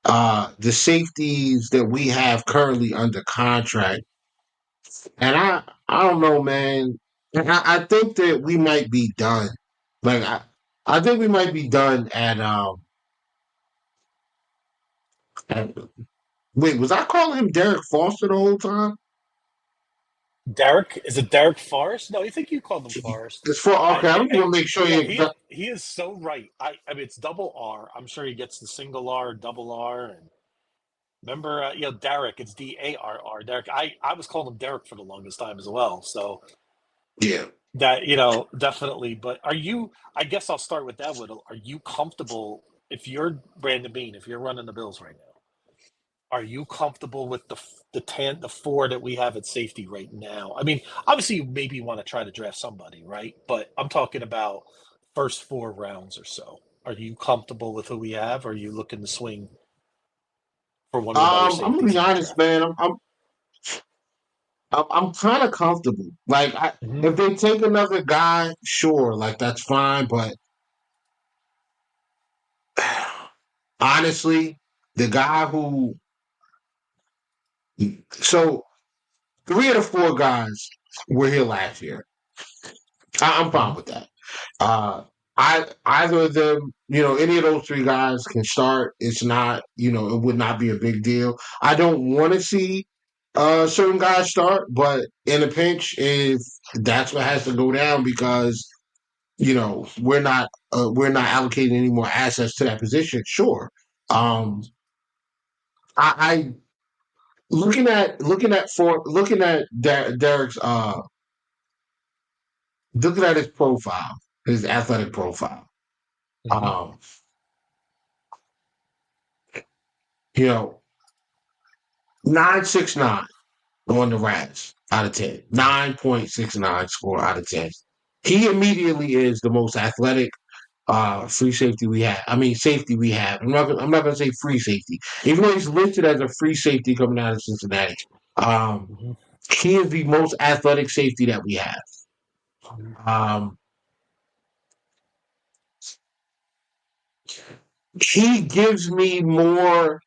E: the safeties that we have currently under contract, and I don't know, man. I think that we might be done. Like I think we might be done wait, was I calling him Derek Foster the whole time?
D: Derek? Is it Derek Forrest? No, you think you called him Forrest.
E: It's for okay. I want to make sure
D: he is so right. I mean, it's double R. I'm sure he gets the single R, double R, and remember, Derek. It's DARR. Derek. I was calling him Derek for the longest time as well. So
E: yeah,
D: that definitely. But are you? I guess I'll start with that. Whittle. Are you comfortable if you're Brandon Beane? If you're running the Bills right now? Are you comfortable with the 4 that we have at safety right now? I mean, obviously, you maybe want to try to draft somebody, right? But I'm talking about first 4 rounds or so. Are you comfortable with who we have? Or are you looking to swing for one of the other safeties?
E: I'm gonna be honest, man. I'm kind of comfortable. Like, if they take another guy, sure, like that's fine. But honestly, the guy who. So 3 of the 4 guys were here last year. I'm fine with that. Either of them, any of those 3 guys can start. It's not, it would not be a big deal. I don't want to see certain guys start, but in a pinch, if that's what has to go down because we're not allocating any more assets to that position, sure. I looking at Derek's looking at his profile, his athletic profile. 9.69 on the RAS out of 10. 9.69 score out of 10. He immediately is the most athletic free safety we have. I mean, safety we have. I'm not going to say free safety, even though he's listed as a free safety coming out of Cincinnati. He is the most athletic safety that we have. He gives me more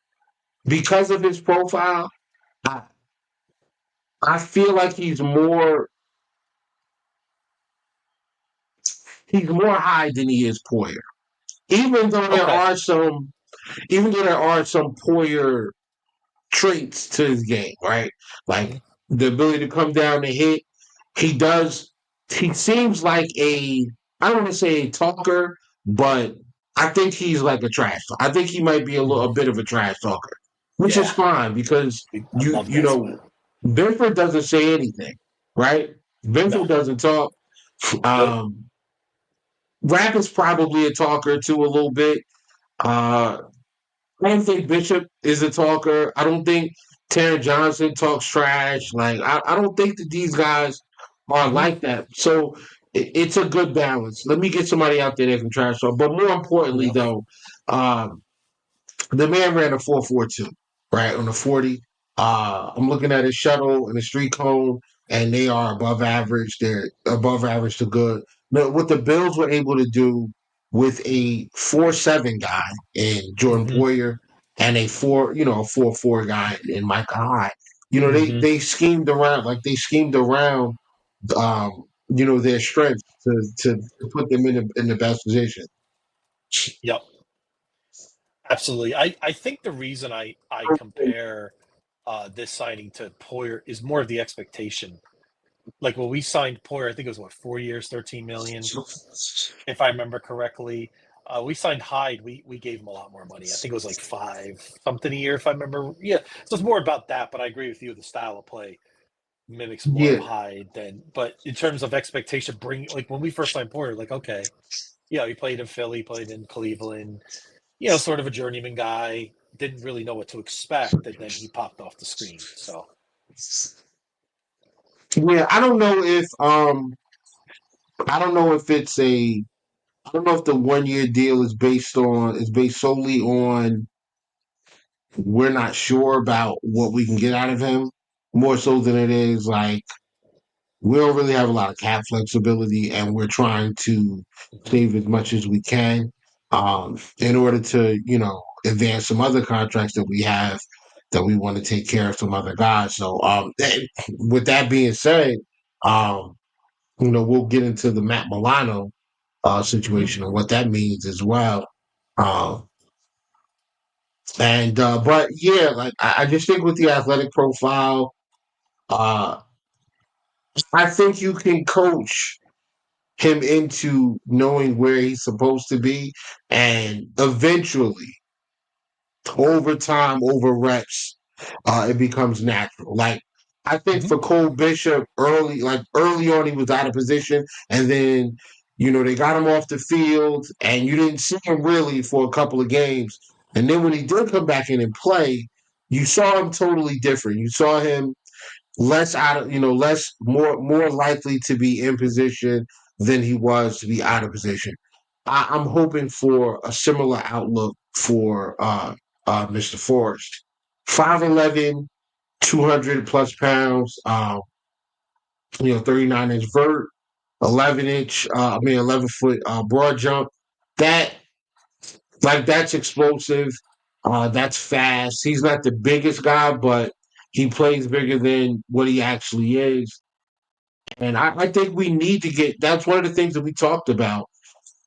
E: because of his profile. I feel like he's more. he's more high than he is Poyer. Even though there
D: Okay.
E: are some Poyer traits to his game, right? Like the ability to come down and hit. He does. He seems like I don't want to say a talker, but I think he's like a trash talker. I think he might be a bit of a trash talker, which is
D: Yeah.
E: fine because
D: I love
E: you
D: that
E: know
D: sweat.
E: Benford doesn't say anything, right? Benford
D: No.
E: doesn't talk.
D: Nope.
E: Rapp is probably a talker too, a little bit. I don't think Bishop is a talker. I don't think Terrence Johnson talks trash. Like I don't think that these guys are like that. So it's a good balance. Let me get somebody out there that can trash talk. But more importantly,
D: Yeah.
E: though, um, the man ran a 4.42 right on the 40. I'm looking at his shuttle and the street cone, and they are above average. They're above average to good. Now, what the Bills were able to do with a 4.7 guy in Jordan Poyer and a 4.4 guy in Micah Hyde, they schemed around their strengths to put them in the best position.
D: Yep. Absolutely. I think the reason I compare this signing to Poyer is more of the expectation. Like when we signed Poyer, I think it was 4 years, 13 million, if I remember correctly. We signed Hyde. We gave him a lot more money. I think it was like 5 something a year, if I remember. Yeah, so it's more about that. But I agree with you. The style of play mimics more of
E: Yeah.
D: Hyde than. But in terms of expectation, like when we first signed Poyer, like okay, he played in Philly, played in Cleveland. Sort of a journeyman guy. Didn't really know what to expect, and then he popped off the screen. So
E: Yeah, I don't know if I don't know if the 1 year deal is based solely on we're not sure about what we can get out of him, more so than it is like we don't really have a lot of cap flexibility and we're trying to save as much as we can in order to, advance some other contracts that we have that we want to take care of some other guys. So with that being said, we'll get into the Matt Milano situation and what that means as well. But yeah, like I just think with the athletic profile, uh, I think you can coach him into knowing where he's supposed to be, and eventually, over time, over reps, it becomes natural. Like I think for Cole Bishop, early on, he was out of position, and then they got him off the field, and you didn't see him really for a couple of games, and then when he did come back in and play, you saw him totally different. You saw him more likely to be in position than he was to be out of position. I'm hoping for a similar outlook for Mr. Forrest. 5'11", 200 plus pounds, 39-inch vert, 11 foot broad jump. That's explosive. That's fast. He's not the biggest guy, but he plays bigger than what he actually is. And I think we need to get. That's one of the things that we talked about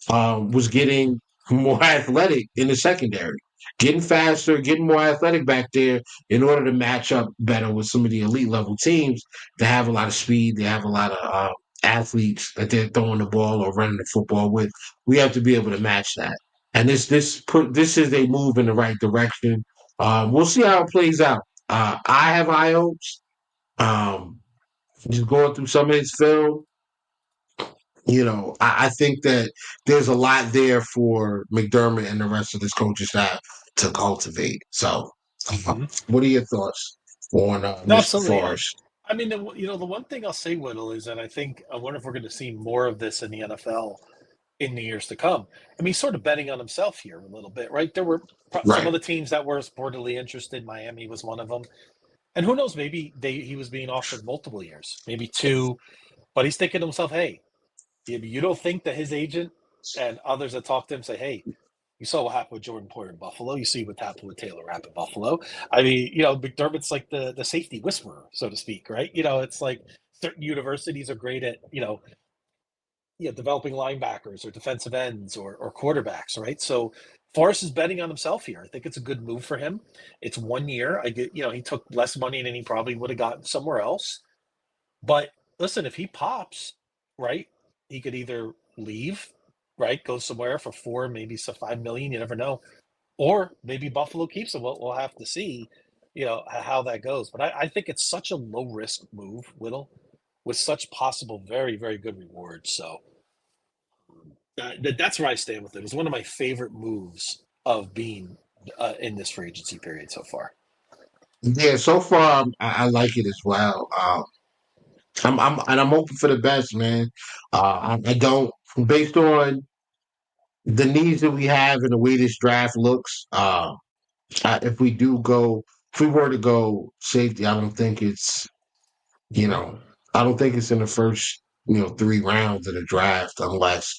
E: was getting more athletic in the secondary, getting faster, getting more athletic back there in order to match up better with some of the elite level teams that have a lot of speed. They have a lot of athletes that they're throwing the ball or running the football with. We have to be able to match that. And this is a move in the right direction. We'll see how it plays out. I have high hopes. Just going through some of his film, I think that there's a lot there for McDermott and the rest of this coaching staff to cultivate. So, what are your thoughts on
D: no,
E: Mr.
D: absolutely.
E: Forrest?
D: I mean, the one thing I'll say, Whittle, is that I wonder if we're going to see more of this in the NFL in the years to come. I mean, he's sort of betting on himself here a little bit, right? There were some of the teams that were reportedly interested. Miami was one of them. And who knows, maybe he was being offered multiple years, maybe 2. But he's thinking to himself, hey, you don't think that his agent and others that talk to him say, hey, you saw what happened with Jordan Poyer in Buffalo. You see what happened with Taylor Rapp in Buffalo. I mean, McDermott's like the safety whisperer, so to speak, right? It's like certain universities are great at, developing linebackers or defensive ends or quarterbacks, right? So Forrest is betting on himself here. I think it's a good move for him. It's 1 year. I get, he took less money than he probably would have gotten somewhere else. But listen, if he pops, right, he could either leave, right, go somewhere for 4, maybe some 5 million. You never know. Or maybe Buffalo keeps him. We'll have to see, how that goes. But I think it's such a low risk move, Whittle, with such possible very, very good rewards. So that's where I stand with it. It's one of my favorite moves of being in this free agency period so far.
E: Yeah, so far I like it as well. I'm open for the best, man. I don't, based on the needs that we have and the way this draft looks. If we were to go safety, I don't think it's, I don't think it's in the first, 3 rounds of the draft unless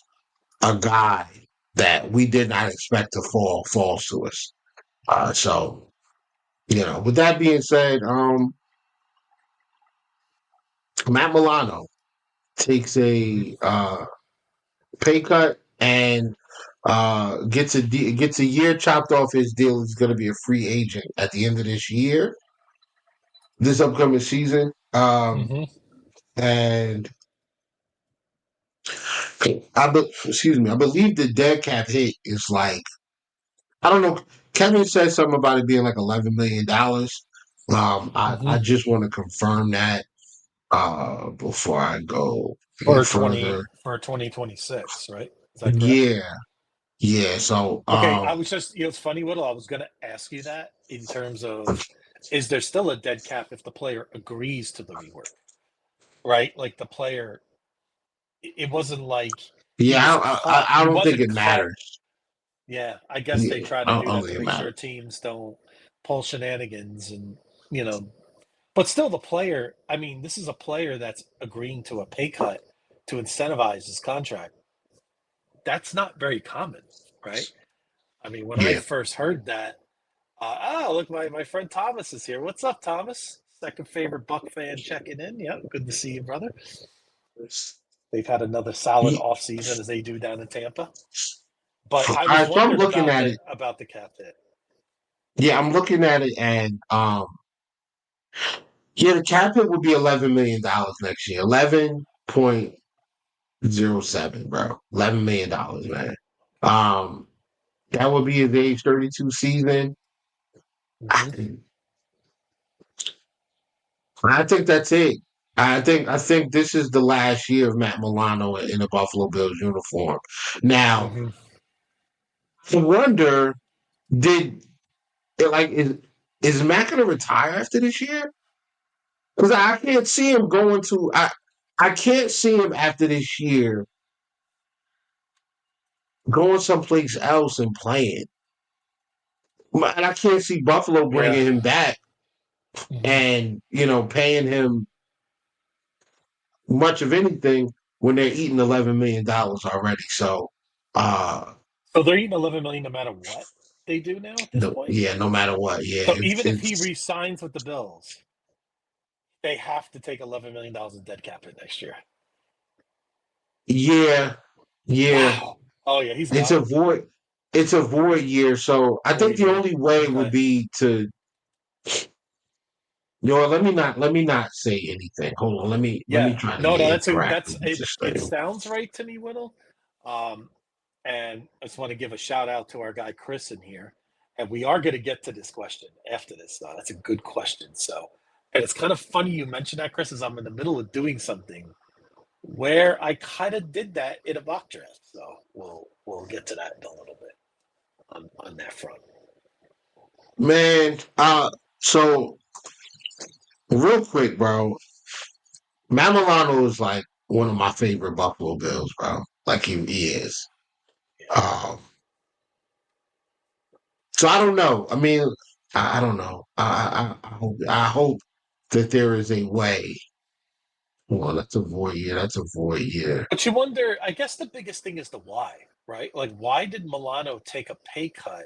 E: a guy that we did not expect to falls to us. So, with that being said, Matt Milano takes a pay cut and gets a year chopped off his deal. He's going to be a free agent at the end of this upcoming season. And I believe the dead cap hit is like, I don't know. Kevin said something about it being like $11 million. I just want to confirm that before I go
D: for
E: further.
D: For 2026, right? Is that correct?
E: Yeah. So
D: okay, I was just it's funny, Whittle. I was going to ask you that in terms of, is there still a dead cap if the player agrees to the rework, right? Like the player, it wasn't like
E: I don't think it matters.
D: Yeah, I guess they try to do that to make sure teams don't pull shenanigans and but still the player. I mean, this is a player that's agreeing to a pay cut to incentivize his contract. That's not very common, right? I mean, when I first heard that, look, my friend Thomas is here. What's up, Thomas? Second favorite Buck fan checking in. Yeah, good to see you, brother. They've had another solid offseason as they do down in Tampa. But I was wondering about the cap hit.
E: Yeah, I'm looking at it, and the cap hit would be $11 million next year. 11.07, bro. $11 million, man. That would be his age 32 season. I think that's it. I think this is the last year of Matt Milano in the Buffalo Bills uniform. Now, I wonder, is Matt going to retire after this year? Because I can't see him going to. I can't see him after this year going someplace else and playing. And I can't see Buffalo bringing him back and, paying him much of anything when they're eating $11 million already. So
D: they're eating $11 million no matter what they do now at this point?
E: Yeah, no matter what. Yeah.
D: So even if he re-signs with the Bills, they have to take $11 million in dead cap hit next year.
E: Yeah.
D: Wow. Oh yeah,
E: it's a void. It's a void year, so I think the only way would be to. Let me not say anything. Hold on, let me try to.
D: No, it sounds right to me, Whittle. And I just want to give a shout out to our guy Chris in here, and we are going to get to this question after this. Though that's a good question. So, and it's kind of funny you mentioned that, Chris, as I'm in the middle of doing something where I kind of did that in a mock draft. So we'll get to that in a little bit on that front.
E: Man, so real quick, bro, Matt Milano is like one of my favorite Buffalo Bills, bro. Like he is. So I don't know. I mean, I don't know. I hope that there is a way. Well, that's a void year.
D: But you wonder, I guess the biggest thing is the why, right? Like, why did Milano take a pay cut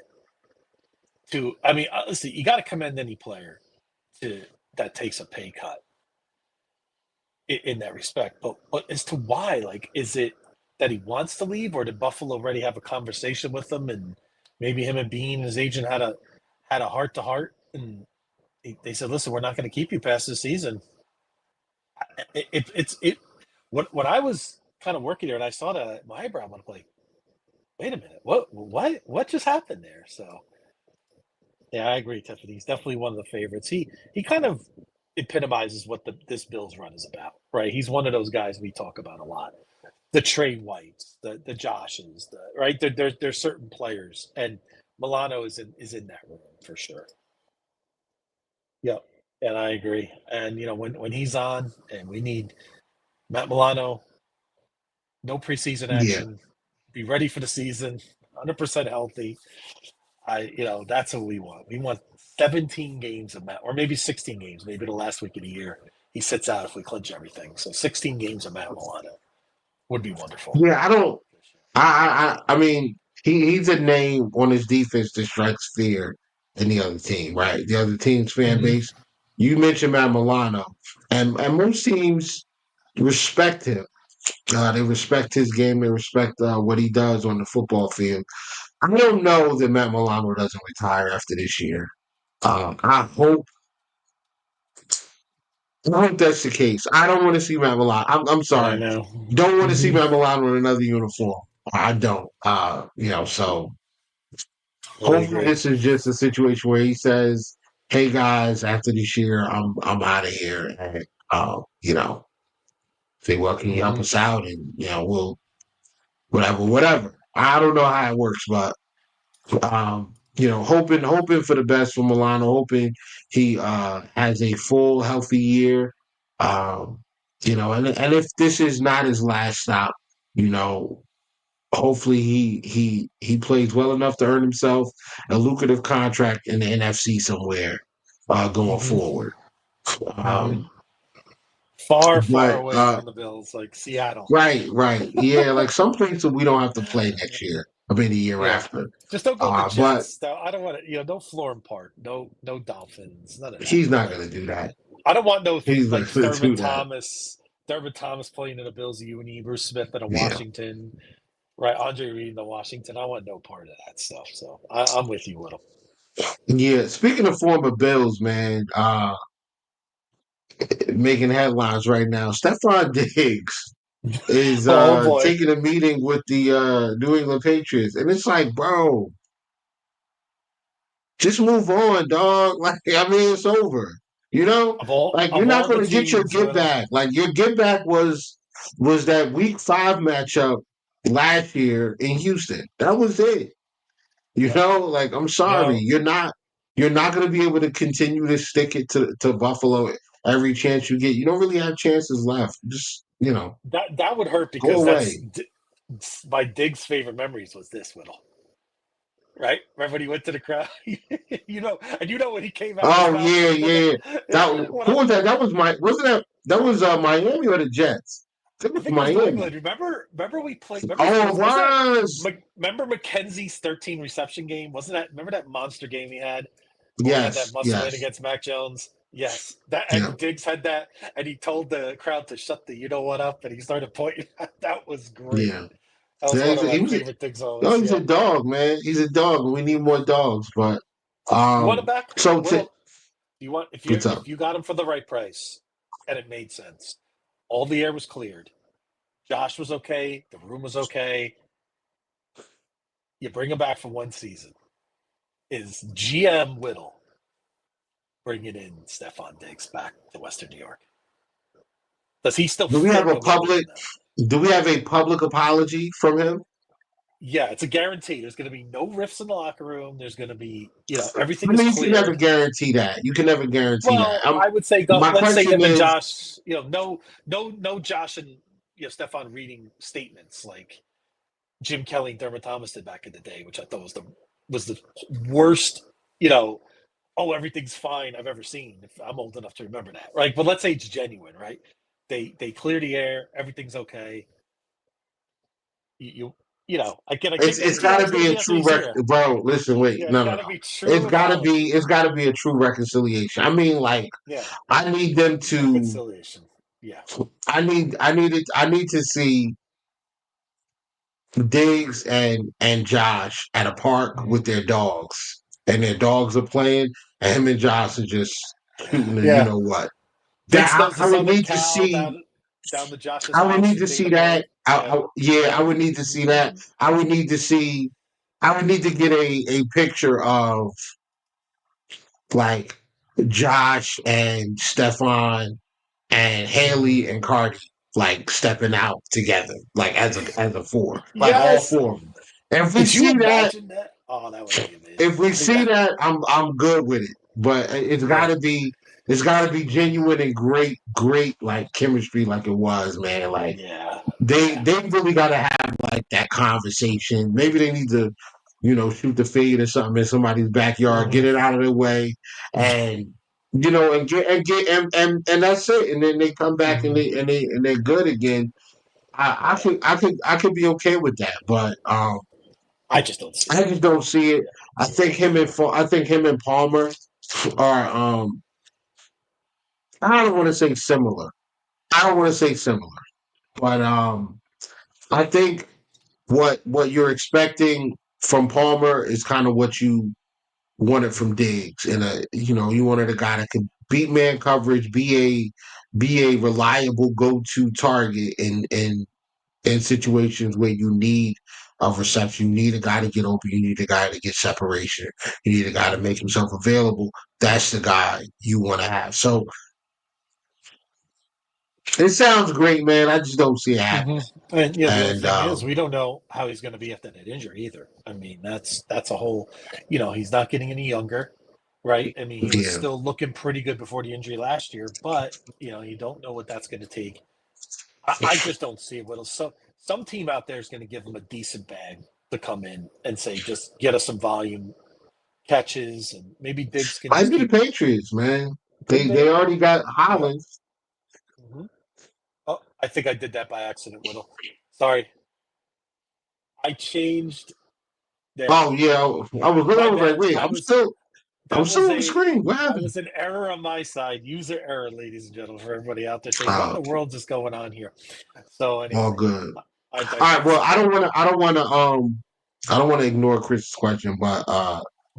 D: listen, you got to commend any player that takes a pay cut in that respect. But as to why, like, is it that he wants to leave, or did Buffalo already have a conversation with him, and maybe him and Bean, his agent, had a heart to heart, and they said, "Listen, we're not going to keep you past this season." When I was kind of working there and I saw that, my eyebrow went up like, "Wait a minute, what just happened there?" So, yeah, I agree, Tiffany. He's definitely one of the favorites. He kind of epitomizes what this Bills run is about, right? He's one of those guys we talk about a lot. The Trey Whites, the Joshes, right? There's certain players, and Milano is in that room for sure. Yep, and I agree. And when he's on, and we need Matt Milano, no preseason
E: Yeah.
D: action, be ready for the season, 100% healthy. That's what we want. We want 17 games of Matt, or maybe 16 games, maybe the last week of the year. He sits out if we clinch everything. So 16 games of Matt Milano would be wonderful.
E: Yeah, I mean, he's a name on his defense that strikes fear in the other team, right? The other team's fan base. You mentioned Matt Milano, and most teams respect him. They respect his game. They respect what he does on the football field. I don't know that Matt Milano doesn't retire after this year. I hope that's the case. I don't want to see Matt Milano. I'm
D: I
E: sorry.
D: know.
E: Don't want to see Matt Milano in another uniform. I don't. So hopefully this is just a situation where he says, "Hey guys, after this year, I'm out of here," and say, "Well, can you help us out?" And we'll whatever. I don't know how it works, but hoping for the best for Milano, hoping he has a full, healthy year. And if this is not his last stop, hopefully he plays well enough to earn himself a lucrative contract in the NFC somewhere going forward.
D: Far
E: but,
D: away from the Bills, like Seattle.
E: Right. Yeah, like some places we don't have to play next year. I mean, the year after.
D: Just don't go to the Jets. I don't want to. No Florham Park. No Dolphins. None of that.
E: He's not going to do that.
D: I don't want no
E: He's
D: like
E: not gonna do
D: Thurman
E: that.
D: Thomas. Thurman Thomas playing in the Bills uni. Bruce Smith in a Washington. Right, Andre Reed in the Washington. I want no part of that stuff. So I'm with you, Little.
E: Yeah. Speaking of former Bills, man, making headlines right now. Stephon Diggs is taking a meeting with the New England Patriots, and it's like, bro, just move on, dog. Like, I mean, it's over. You're not going to get your get back. Like, your get back was that Week 5 matchup last year in Houston. That was it. Like, I'm sorry, you're not going to be able to continue to stick it to Buffalo every chance you get. You don't really have chances left. Just
D: that would hurt because that's my Diggs' favorite memories was this, Whittle. Right? Remember when he went to the crowd? When he came out.
E: Oh yeah. Who was that? That was Miami or the Jets?
D: I think Miami. It was England. Remember we played. Remember
E: it was.
D: Remember McKenzie's 13 reception game? Wasn't that? Remember that monster game he had?
E: Yes.
D: That muscle in against Mac Jones. Yes. And Diggs had that, and he told the crowd to shut the up, and he started pointing. That was great.
E: Yeah.
D: That was one of my favorite things always.
E: No, he's a dog, man. He's a dog. We need more dogs, but
D: you want him back?
E: So
D: if you got him for the right price and it made sense, all the air was cleared. Josh was okay. The room was okay. You bring him back for one season. Is GM Whittle bringing in Stephon Diggs back to Western New York? Does he still?
E: Do we have a public apology from him?
D: Yeah, it's a guarantee. There's going to be no rifts in the locker room. There's going to be, everything.
E: You can never guarantee that.
D: I would say, let's say him and Josh. No Josh and Stephon reading statements like Jim Kelly and Thurman Thomas did back in the day, which I thought was the worst. Everything's fine I've ever seen. If I'm old enough to remember that, right? But let's say it's genuine, right? They clear the air. Everything's okay. I get.
E: It's got to be a true bro. Listen, wait, no. It's got to be a true reconciliation. I mean, like, I need them to
D: reconciliation. Yeah,
E: I need to see Diggs and Josh at a park with their dogs, and their dogs are playing, and him and Josh are just shooting. And you
D: Yeah.
E: know what?
D: Vince
E: That
D: does
E: I
D: the
E: would
D: Southern
E: need to
D: Cal
E: see.
D: down to Josh's
E: I would
D: house
E: need
D: and
E: to
D: take
E: see
D: him there.
E: that. I would need to see that. I would need to see. I would need to get a picture of like Josh and Stefan and Haley and Cardi like stepping out together, like as a four, like all
D: Yes.
E: four of them. And if we
D: Could you
E: see that,
D: imagine that? Oh, that would be amazing.
E: if we
D: I think
E: see
D: that.
E: that, I'm good with it. But
D: Yeah.
E: it's gotta be genuine and great like chemistry, like it was, man. Like
D: Yeah.
E: they really gotta have like that conversation. Maybe they need to, shoot the fade or something in somebody's backyard, get
D: Mhm.
E: it out of their way, and and that's it. And then they come back and they're good again. I could be okay with that, but
D: I just don't see
E: I
D: it.
E: just don't see it. I think him and Palmer are I don't want to say similar. I don't want to say similar, but I think what you're expecting from Palmer is kind of what you wanted from Diggs. You wanted a guy that could beat man coverage, be a reliable go-to target in situations where you need a reception. You need a guy to get open. You need a guy to get separation. You need a guy to make himself available. That's the guy you want to have. So it sounds great, man. I just don't see it happening.
D: And the other
E: And
D: thing is, we don't know how he's going to be after that injury either. I mean, that's a whole. He's not getting any younger, right? I mean, he was
E: yeah,
D: still looking pretty good before the injury last year, but you don't know what that's going to take. I just don't see it. Some team out there is going to give him a decent bag to come in and say, just get us some volume catches, and maybe Diggs can
E: might
D: just
E: be the
D: keep.
E: Patriots, man.
D: Could
E: They
D: be.
E: already got
D: Yeah.
E: Holland.
D: Oh, I think I did that by accident, Whittle. Sorry. I changed there.
E: Oh yeah, I was looking. I
D: My
E: was like,
D: bad.
E: wait, I'm
D: That
E: still
D: was
E: on the screen. What
D: that
E: happened?
D: was an error on my side. User error, ladies and gentlemen, for everybody out there saying, what in
E: Oh,
D: the
E: okay.
D: world is going on here? So
E: All
D: anyway,
E: good.
D: I
E: All right. Well,
D: digress.
E: I don't want to ignore Chris's question, but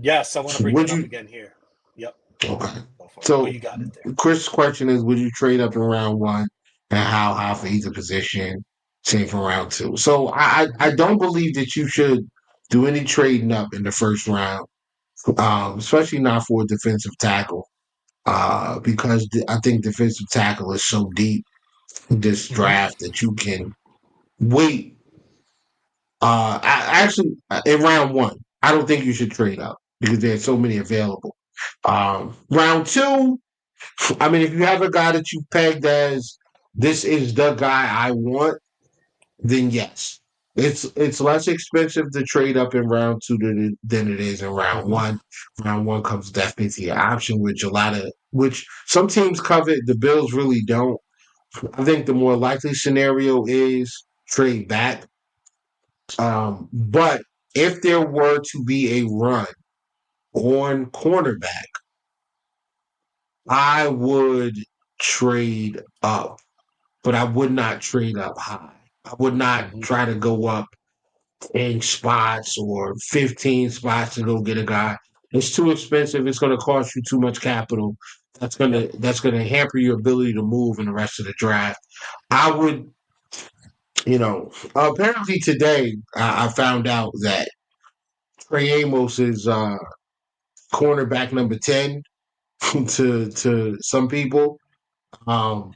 D: Yes, I want to bring
E: would
D: that up
E: you?
D: again here. Yep.
E: Okay.
D: Go for it. What
E: So
D: you got it there?
E: Chris's question is, would you trade up in round one, and how high for either position? Same for round two. So I don't believe that you should do any trading up in the first round, especially not for a defensive tackle, because I think defensive tackle is so deep in this
D: Mm-hmm.
E: draft that you can wait. Actually, in round one, I don't think you should trade up because there's so many available. Round two, I mean, if you have a guy that you pegged as this is the guy I want, then yes, it's less expensive to trade up in round two than it is in round
D: Mm-hmm.
E: one. Round one comes with that 50 option, which some teams covet. The Bills really don't. I think the more likely scenario is trade back. But if there were to be a run on cornerback, I would trade up, but I would not trade up high. I would not
D: Mm-hmm.
E: try to go up 10 spots or 15 spots to go get a guy. It's too expensive. It's going to cost you too much capital.
D: Yep.
E: That's gonna hamper your ability to move in the rest of the draft. I would, apparently today I found out that Trey Amos is cornerback number 10 to some people. Um,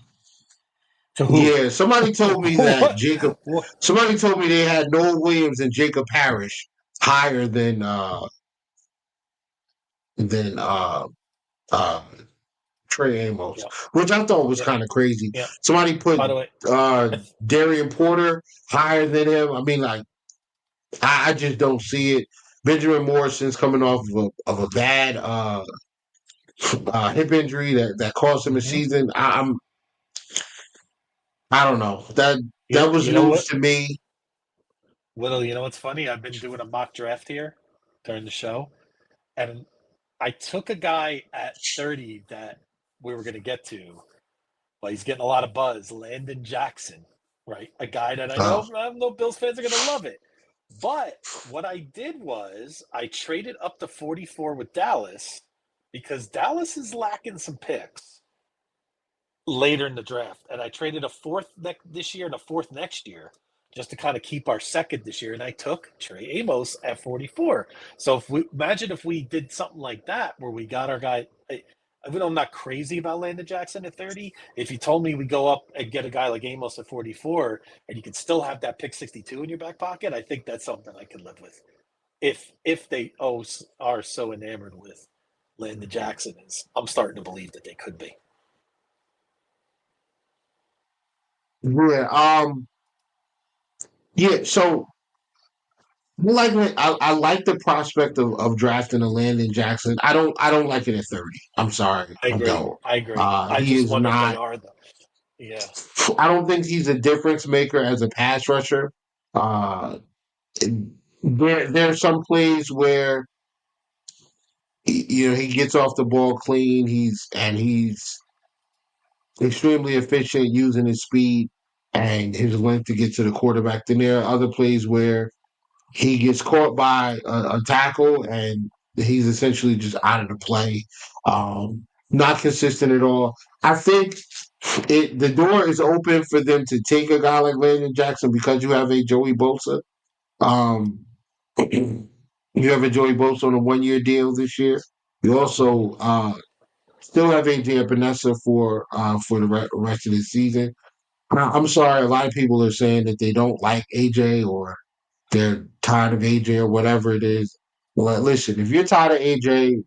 D: To who?
E: yeah, somebody told me that
D: What? What?
E: somebody told me they had Noah Williams and Jacob Parrish higher than uh, Trey Amos,
D: Yep.
E: which I thought was
D: Yep.
E: kind of crazy.
D: Yep.
E: Somebody put
D: By the way,
E: Darian Porter higher than him. I mean, like, I just don't see it. Benjamin Morrison's coming off of a bad hip injury that cost him a
D: mm-hmm.
E: season. I don't know. That was
D: You know
E: news
D: what?
E: to me.
D: Little, you know what's funny? I've been doing a mock draft here during the show, and I took a guy at 30 that we were going to get to. Well, he's getting a lot of buzz. Landon Jackson, right? A guy that I
E: Uh,
D: know Bills fans are going to love it. But what I did was I traded up to 44 with Dallas because Dallas is lacking some picks later in the draft. And I traded a fourth this year and a fourth next year just to kind of keep our second this year. And I took Trey Amos at 44. So imagine if we did something like that where we got our guy. Even though I'm not crazy about Landon Jackson at 30, if you told me we go up and get a guy like Amos at 44 and you could still have that pick 62 in your back pocket, I think that's something I could live with. If they are so enamored with Landon Jackson, I'm starting to believe that they could be.
E: Yeah. So I like the prospect of drafting a Landon Jackson. I don't like it at 30. I'm sorry,
D: I
E: I
D: agree.
E: don't.
D: I agree. I
E: He
D: just
E: is
D: wonder if they
E: not.
D: are, though. Yeah.
E: I don't think he's a difference maker as a pass rusher. Uh, there's some plays where he gets off the ball clean. He's extremely efficient using his speed and his length to get to the quarterback. Then there are other plays where he gets caught by a tackle and he's essentially just out of the play. Not consistent at all. I think the door is open for them to take a guy like Landon Jackson because you have a Joey Bosa. Um, you have a Joey Bosa on a 1-year deal this year. You also still have AJ Epinesa for the rest of the season. I'm sorry, a lot of people are saying that they don't like AJ or they're tired of AJ or whatever it is. Well, listen, if you're tired of AJ,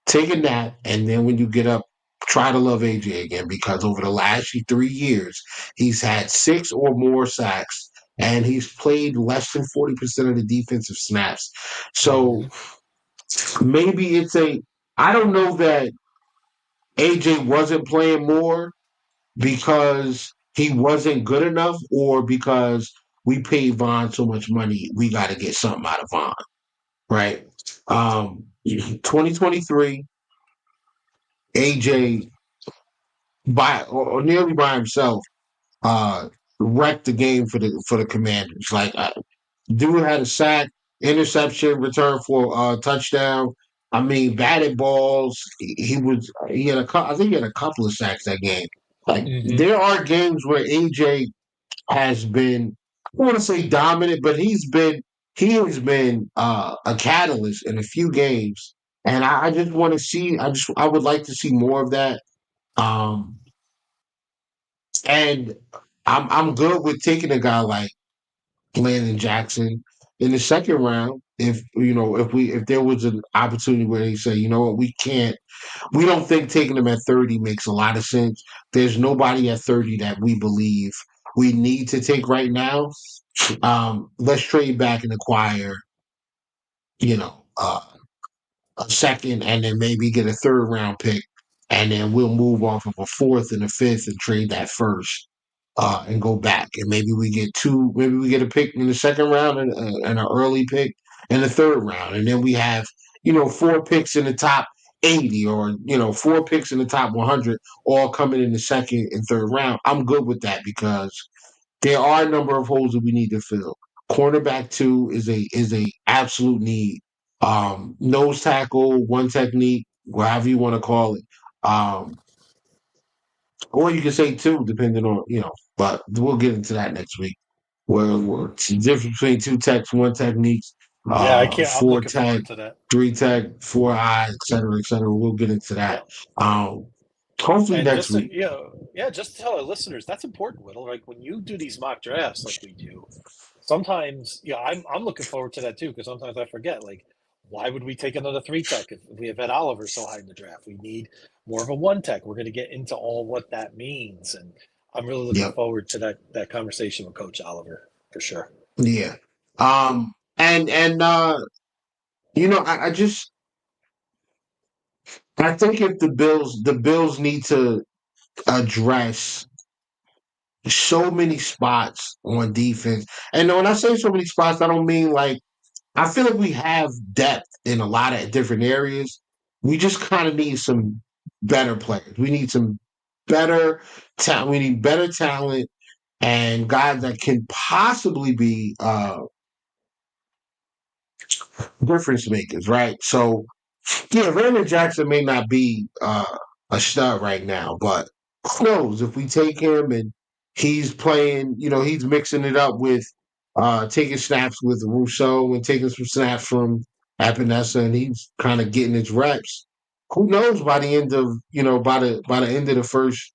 E: take a nap, and then when you get up, try to love AJ again because over the last 3 years, he's had 6 or more sacks, and he's played less than 40% of the defensive snaps. So maybe it's I don't know that AJ wasn't playing more because he wasn't good enough or because we paid Vaughn so much money, we got to get something out of Vaughn, right? 2023, AJ or nearly by himself wrecked the game for the Commanders. Like dude had a sack, interception, return for a touchdown. I mean, batted balls. He had I think he had a couple of sacks that game. Like there are games where AJ has been, I don't want to say dominant, but he has been a catalyst in a few games, and I just want to see. I would like to see more of that. Um, and I'm good with taking a guy like Landon Jackson in the second round. If there was an opportunity where they say, you know what, we don't think taking him at 30 makes a lot of sense. There's nobody at 30 that we believe we need to take right now. Let's trade back and acquire, a second and then maybe get a third round pick. And then we'll move off of a fourth and a fifth and trade that first and go back. And maybe we get a pick in the second round and an early pick in the third round. And then we have, 4 picks in the top 80 or, 4 picks in the top 100 all coming in the second and third round. I'm good with that because there are a number of holes that we need to fill. Cornerback 2 is a absolute need. Nose tackle, one technique, whatever you want to call it. Or you can say 2, depending on, but we'll get into that next week. Where it's the difference between 2 techs, 1 techniques,
D: Yeah, I can't. I'm
E: 4
D: looking
E: tech,
D: forward to that.
E: 3 tech, 4 eye, et cetera, et cetera. We'll get into that. Hopefully
D: And
E: next week.
D: just to tell our listeners, that's important, Whittle. Like when you do these mock drafts, like we do, sometimes, I'm looking forward to that too because sometimes I forget. Like, why would we take another 3 tech if we have Ed Oliver so high in the draft? We need more of a 1 tech. We're going to get into all what that means, and I'm really looking forward to that conversation with Coach Oliver for sure.
E: Yeah. I think if the Bills need to address so many spots on defense. And when I say so many spots, I don't mean like I feel like we have depth in a lot of different areas. We just kind of need some better players. We need some better talent. We need better talent and guys that can possibly be difference makers, right? So, yeah, Landon Jackson may not be a stud right now, but who knows if we take him and he's playing, he's mixing it up with taking snaps with Rousseau and taking some snaps from Epinesa, and he's kind of getting his reps. Who knows by the end of by the end of the first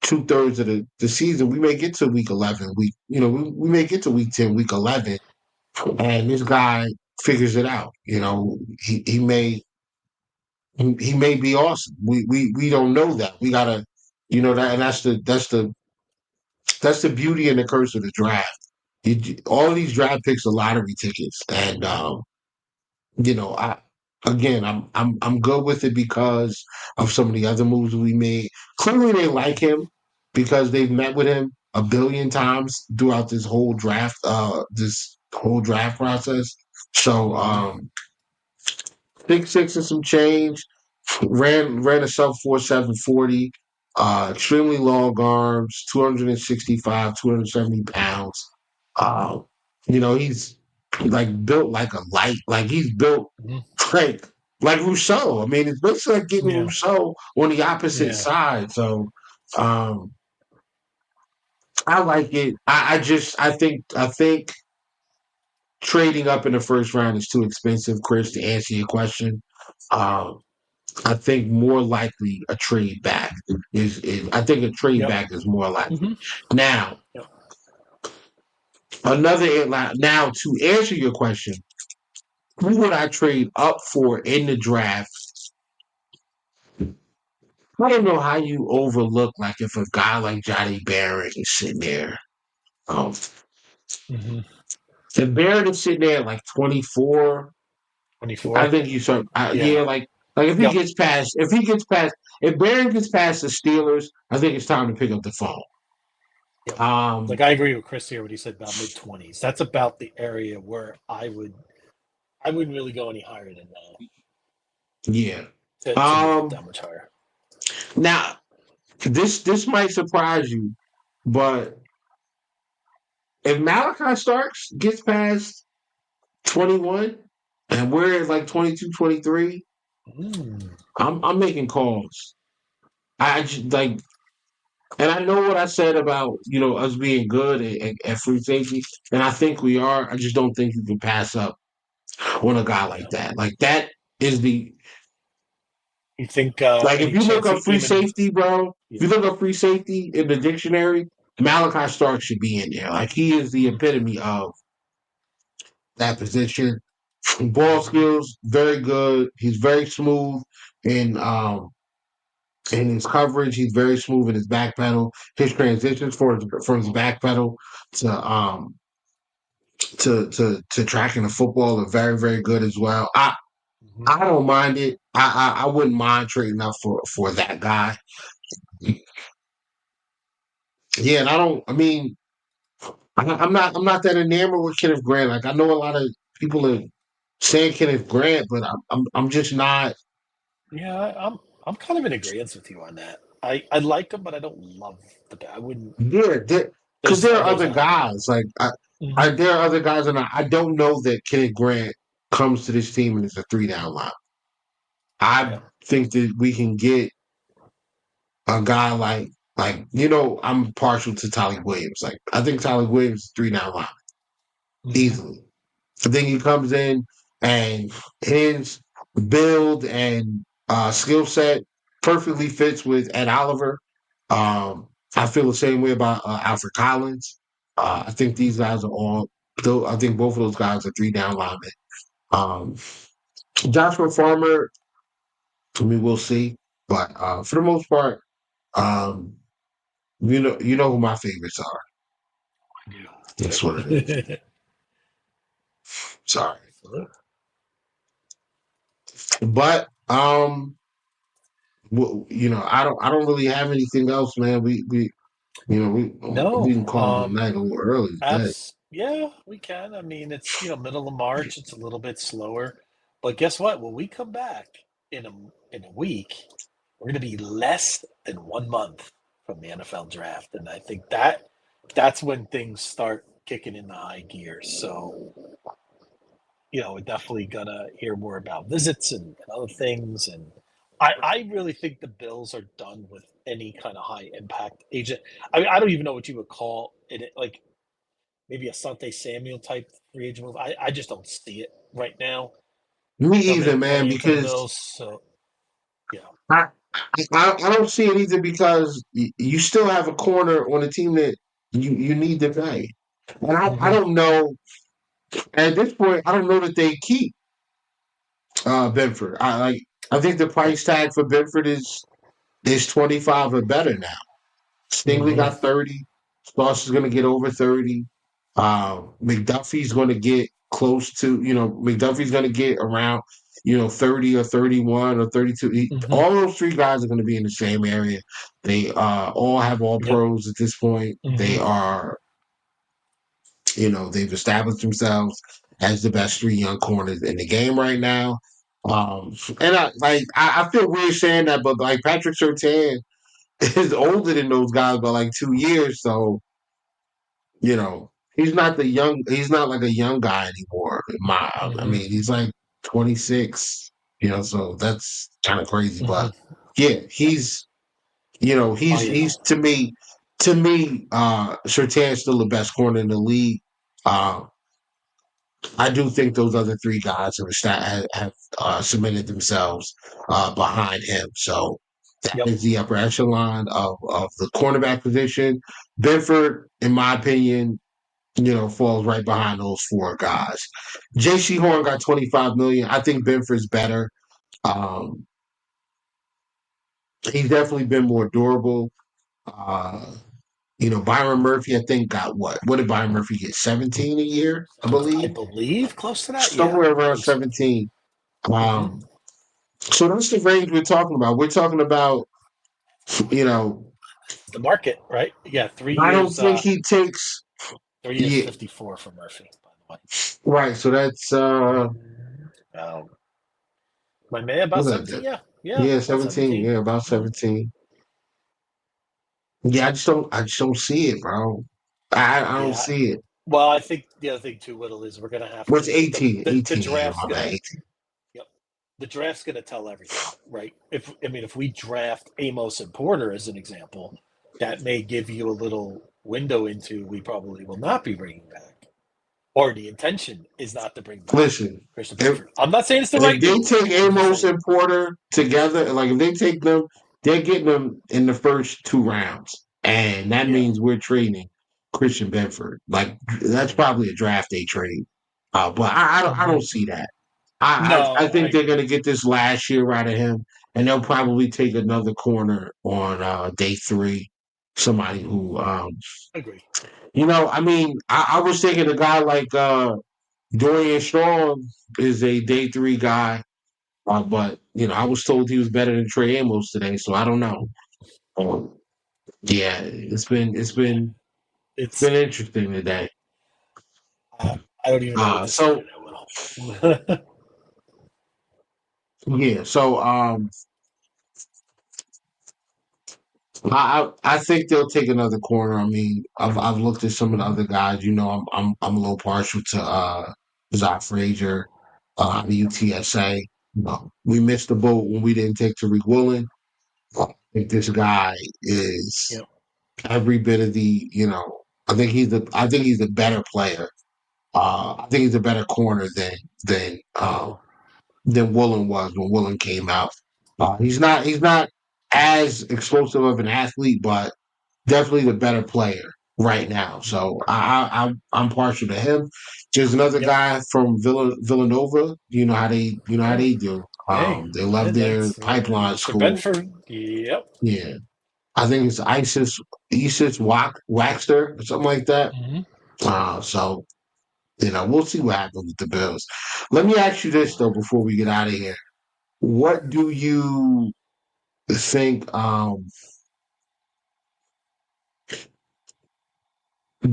E: 2/3 of the season, we may get to week 11. We may get to week 10, week 11, and this guy figures it out. He may be awesome. We don't know that. We gotta, that, and that's the beauty and the curse of the draft. All these draft picks are lottery tickets, and I again, I'm good with it because of some of the other moves we made. Clearly, they like him because they've met with him a billion times throughout this whole draft process. So, 6'6" and some change. Ran a sub 4.7 40. Extremely long arms, 265, 270 pounds. He's like built like a light, like he's built like Rousseau. I mean, it's basically like getting Rousseau on the opposite side. So, I like it. I think trading up in the first round is too expensive, Chris, to answer your question. I think more likely a trade back is I think a trade back is more likely. Now, now to answer your question, who would I trade up for in the draft? I don't know how you overlook like if a guy like Johnny Barrett is sitting there. If Barrett is sitting there at like 24,
D: 24.
E: I think you start. Like if he gets past, if Barrett gets past the Steelers, I think it's time to pick up the phone.
D: I agree with Chris here when he said about mid-20s. That's about the area where I wouldn't really go any higher than that.
E: Yeah.
D: To move that much higher.
E: Now, this might surprise you, but if Malachi Starks gets past 21 and we're at like 22, 23, I'm making calls. I just like, and I know what I said about us being good at free safety, and I think we are. I just don't think you can pass up on a guy like that. Like that is the.
D: You think
E: if you look up free safety, bro? If you look up free safety in the dictionary, Malachi Stark should be in there. Like he is the epitome of that position. Ball skills, very good. He's very smooth in his coverage. He's very smooth in his back pedal. His transitions from his back pedal to tracking the football are very, very good as well. I don't mind it. I wouldn't mind trading up for that guy. Yeah, and I'm not that enamored with Kenneth Grant. Like I know a lot of people are saying Kenneth Grant, but I'm just not.
D: Yeah, I'm kind of in agreement with you on that. I like him, but I don't love the guy. I wouldn't.
E: Yeah, because there are other guys. Like there are other guys, and I don't know that Kenneth Grant comes to this team and it's a 3-down line. I think that we can get a guy like I'm partial to Tyler Williams. Like I think Tyler Williams is 3-down line easily. I think he comes in and his build and skill set perfectly fits with Ed Oliver. I feel the same way about Alfred Collins. I think these guys are all. I think both of those guys are 3-down linemen. Joshua Farmer, we'll see, but for the most part, you know who my favorites are.
D: I do.
E: That's what it is. Sorry, but I don't really have anything else, man. We can call it a night a little early.
D: Yeah, we can. I mean, it's middle of March. It's a little bit slower, but guess what? When we come back in a week, we're going to be less than 1 month from the NFL draft, and I think that's when things start kicking in the high gears. So we're definitely gonna hear more about visits and other things. And I really think the Bills are done with any kind of high impact agent. I mean, I don't even know what you would call it, like maybe a Sante Samuel type free agent move. I just don't see it right now
E: Me either,
D: coming
E: man,
D: into the
E: because
D: Bills. So yeah,
E: I, I don't see it either because you still have a corner on a team that you need to pay. And I
D: hmm
E: don't know at this point, I don't know that they keep Benford. I think the price tag for Benford is 25 or better now. Stingley
D: hmm
E: got 30. Sauce is gonna get over 30. McDuffie's gonna get close to, McDuffie's gonna get around, 30 or 31 or 32.
D: hmm
E: All those three guys are gonna be in the same area. They all have all
D: yep,
E: pros at this point. They
D: hmm
E: are, they've established themselves as the best three young corners in the game right now. And I feel weird saying that, but like Patrick Surtain is older than those guys by like 2 years, so he's not like a young guy anymore. I
D: hmm
E: mean, he's like 26, so that's kind of crazy.
D: hmm
E: But yeah, he's
D: oh yeah,
E: he's to me, Surtain's still the best corner in the league. Uh, I do think those other three guys have cemented themselves behind him. So that
D: yep,
E: is the upper echelon of the cornerback position. Benford, in my opinion, falls right behind those four guys. J.C. Horn got 25 million. I think Benford's better. Um, he's definitely been more durable. Uh, Byron Murphy, I think, got what? What did Byron Murphy get? 17 a year, I
D: I
E: believe.
D: believe close to that. Yeah,
E: Somewhere
D: I
E: around
D: believe so.
E: 17.
D: hmm
E: So that's the range we're talking about. We're talking about, you know,
D: The market, right? Yeah, three
E: I don't
D: years.
E: think he takes.
D: 3 years,
E: Yeah,
D: 54 for Murphy. By
E: right. So that's
D: the way, my man about
E: what is
D: 17.
E: that?
D: Yeah, yeah,
E: Yeah,
D: about
E: 17.
D: 17.
E: Yeah, about
D: hmm
E: 17. Yeah, I just don't see it, bro. I don't
D: Yeah.
E: see it.
D: Well, I think the other thing too, Whittle, is we're gonna have
E: What's
D: to
E: 18?
D: the
E: 18. Yeah,
D: draft's
E: my bad.
D: gonna
E: 18.
D: yep, the draft's gonna tell everything, right? If we draft Amos and Porter as an example, that may give you a little window into we probably will not be bringing back, or the intention is not to bring back
E: Listen,
D: Christian
E: if
D: Benford. I'm not saying it's the
E: if
D: right
E: they
D: move.
E: take
D: I'm just
E: Amos
D: saying,
E: and Porter together, like if they take them, they're getting them in the first two rounds, and that
D: yeah.
E: means we're trading Christian Benford. Like that's
D: hmm
E: probably a draft day trade. But I don't see that. I
D: No, I
E: think they're
D: agree.
E: gonna get this last year out of him, and they'll probably take another corner on day three. Somebody who,
D: Agree.
E: I mean, I was thinking a guy like Dorian Strong is a day three guy, but I was told he was better than Trey Amos today, so I don't know. Um, yeah, it's been it's
D: Yeah,
E: been it's
D: it's
E: been interesting today.
D: I don't even know what to say
E: So
D: to that, Will.
E: yeah, so I think they'll take another corner. I mean, I've looked at some of the other guys. I'm a little partial to Zach Frazier, the UTSA. We missed the boat when we didn't take Tariq Woolen. I think this guy is
D: Yep.
E: every bit of I think he's a better player. I think he's a better corner than
D: hmm
E: than Woolen was when Woolen came out. He's not as explosive of an athlete, but definitely the better player right now. So I'm partial to him. There's another
D: Yep.
E: guy from Villanova. You know how
D: Yeah.
E: they do.
D: Hey,
E: They love their
D: that's
E: pipeline
D: Mr.
E: school.
D: Bedford. Yep.
E: Yeah, I think it's Isis Waxter or something like that.
D: hmm
E: So we'll see what happens with the Bills. Let me ask you this though before we get out of here. What do you think?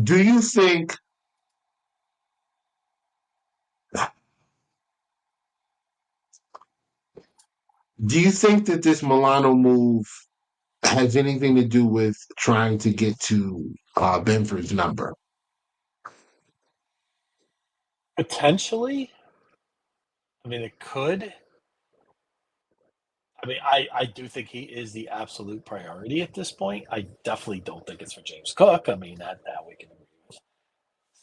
E: Do you think? Do you think that this Milano move has anything to do with trying to get to Benford's number?
D: Potentially. I mean, it could. I mean, I do think he is the absolute priority at this point. I definitely don't think it's for James Cook. I mean, that we can agree with.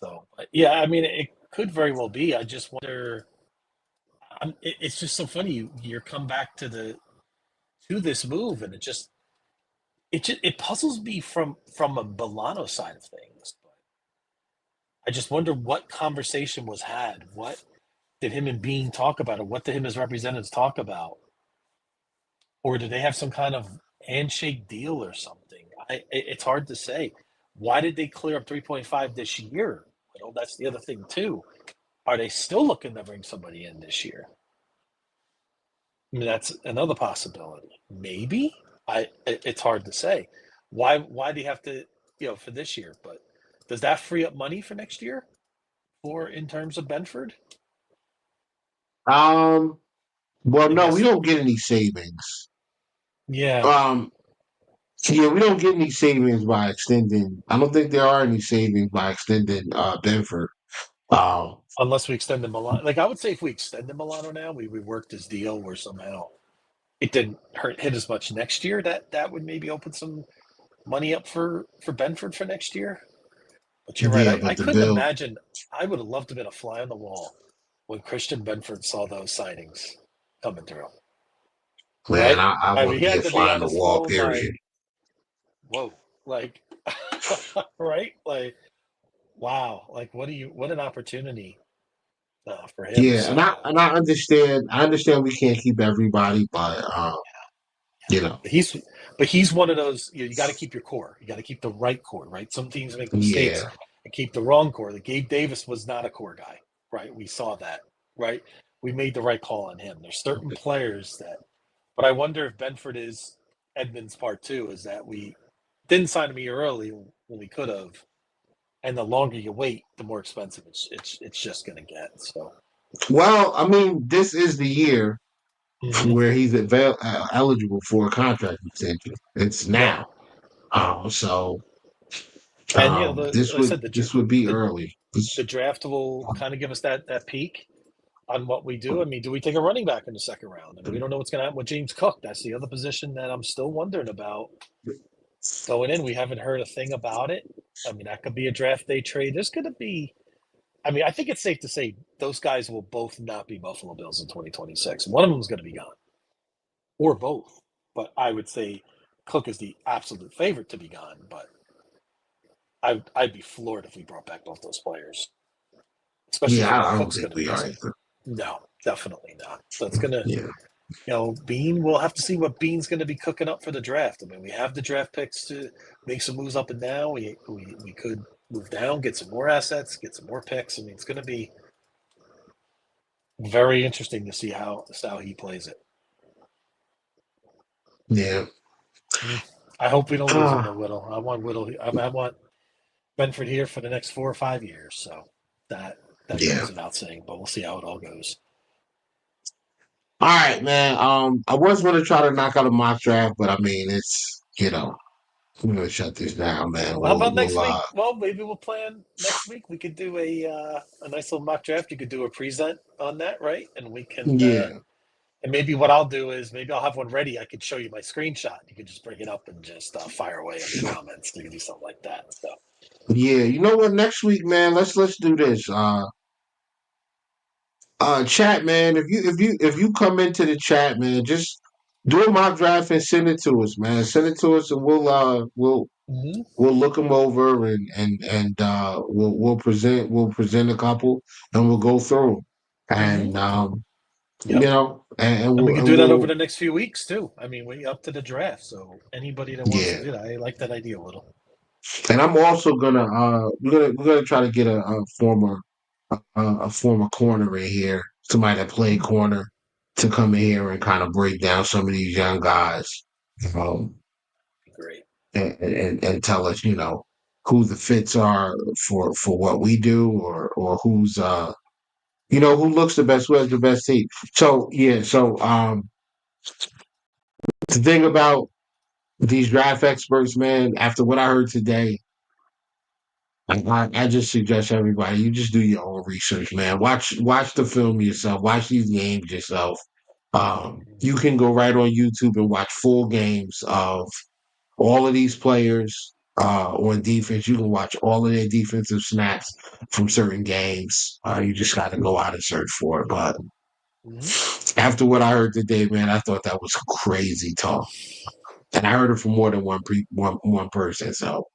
D: So, but yeah, I mean, it could very well be. I just wonder. It's just so funny. You come back to this move, and it puzzles me from a Milano side of things. But I just wonder what conversation was had. What did him and Bean talk about, or what did him and his representatives talk about? Or do they have some kind of handshake deal or something? It's hard to say. Why did they clear up 3.5 this year? That's the other thing too. Are they still looking to bring somebody in this year? I mean, that's another possibility. Maybe. It's hard to say. Why do you have to, for this year? But does that free up money for next year for in terms of Benford?
E: Well,
D: I
E: no, we
D: guess.
E: don't get any savings.
D: Yeah.
E: Yeah, we don't get any savings by extending. I don't think there are any savings by extending Benford. Um,
D: Unless we extend the Milano. Like I would say if we extend the Milano now, we work this deal where somehow it didn't hit as much next year. That would maybe open some money up for Benford for next year. But you're right.
E: yeah,
D: I
E: but the
D: couldn't
E: bill,
D: imagine. I would have loved to have been a fly on the wall when Christian Benford saw those signings coming through.
E: man,
D: Right?
E: I
D: I mean,
E: want to
D: he
E: be
D: had
E: a
D: to be
E: fly on
D: on
E: the
D: his
E: wall,
D: phone like,
E: period.
D: whoa, like, right? Like, wow. Like, what an opportunity for him.
E: Yeah, and I
D: So
E: and I understand we can't keep everybody, but you know,
D: But he's one of those. You got to keep your core. You got to keep the right core. Right. Some teams make mistakes
E: yeah,
D: and keep the wrong core. The Gabe Davis was not a core guy. Right. We saw that. Right. We made the right call on him. There's certain players that. But I wonder if Benford is Edmonds' part too. Is that we didn't sign him here early when we could have, and the longer you wait, the more expensive it's just going to get. So.
E: well, I mean, this is the year
D: Mhm.
E: where he's eligible for a contract extension. It's
D: Yep.
E: now.
D: Yep.
E: So
D: And
E: this
D: like I said,
E: would be
D: the
E: early.
D: the draft will kind of give us that peak on what we do. I mean, do we take a running back in the second round? I mean, we don't know what's going to happen with James Cook. That's the other position that I'm still wondering about going in. We haven't heard a thing about it. I mean, that could be a draft day trade. There's going to be. I mean, I think it's safe to say those guys will both not be Buffalo Bills in 2026. One of them is going to be gone, or both. But I would say Cook is the absolute favorite to be gone. But I'd be floored if we brought back both those players, especially
E: Yeah,
D: for what
E: I don't
D: Cook's
E: think
D: going to
E: we
D: be.
E: are either.
D: No, definitely not. So it's gonna,
E: Yeah,
D: Bean. We'll have to see what Bean's going to be cooking up for the draft. I mean, we have the draft picks to make some moves up and down. We could move down, get some more assets, get some more picks. I mean, it's going to be very interesting to see how he plays it.
E: yeah.
D: I hope we don't lose him to
E: Ah,
D: Whittle. I want Whittle. I want Benford here for the next 4 or 5 years. So that
E: yeah.
D: goes without saying. But we'll see how it all goes.
E: All right, man. I was going to try to knock out a mock draft, but I mean, it's we're gonna shut this down, man.
D: Well, how
E: We'll
D: about next week? Well, maybe we'll plan next week. We could do a nice little mock draft. You could do a present on that, right? And we can
E: yeah,
D: and maybe what I'll do is maybe I'll have one ready. I could show you my screenshot. You could just bring it up and just fire away in the comments. You can do something like that. So
E: yeah. You know what? Next week, man. Let's do this. Chat, man. If you come into the chat, man, just do a mock draft and send it to us, man. Send it to us, and
D: Mhm.
E: we'll look them over and we'll present a couple and we'll go through 'em. And
D: Yep.
E: and
D: And we
E: we'll
D: could
E: and
D: do that over
E: we'll
D: the next few weeks too. I mean, we up to the draft. So anybody that wants to
E: yeah.
D: do that, I like that idea a little.
E: And I'm also gonna we're gonna try to get a former corner in here, somebody that played corner, to come in here and kind of break down some of these young guys, um,
D: Great.
E: and tell us, who the fits are for what we do, or who's who looks the best, who has the best team. So yeah, so the thing about these draft experts, man, after what I heard today, I just suggest everybody you just do your own research, man. Watch the film yourself. Watch these games yourself. You can go right on YouTube and watch full games of all of these players on defense. You can watch all of their defensive snaps from certain games. You just got to go out and search for it. But after what I heard today, man, I thought that was crazy talk, and I heard it from more than one person. So,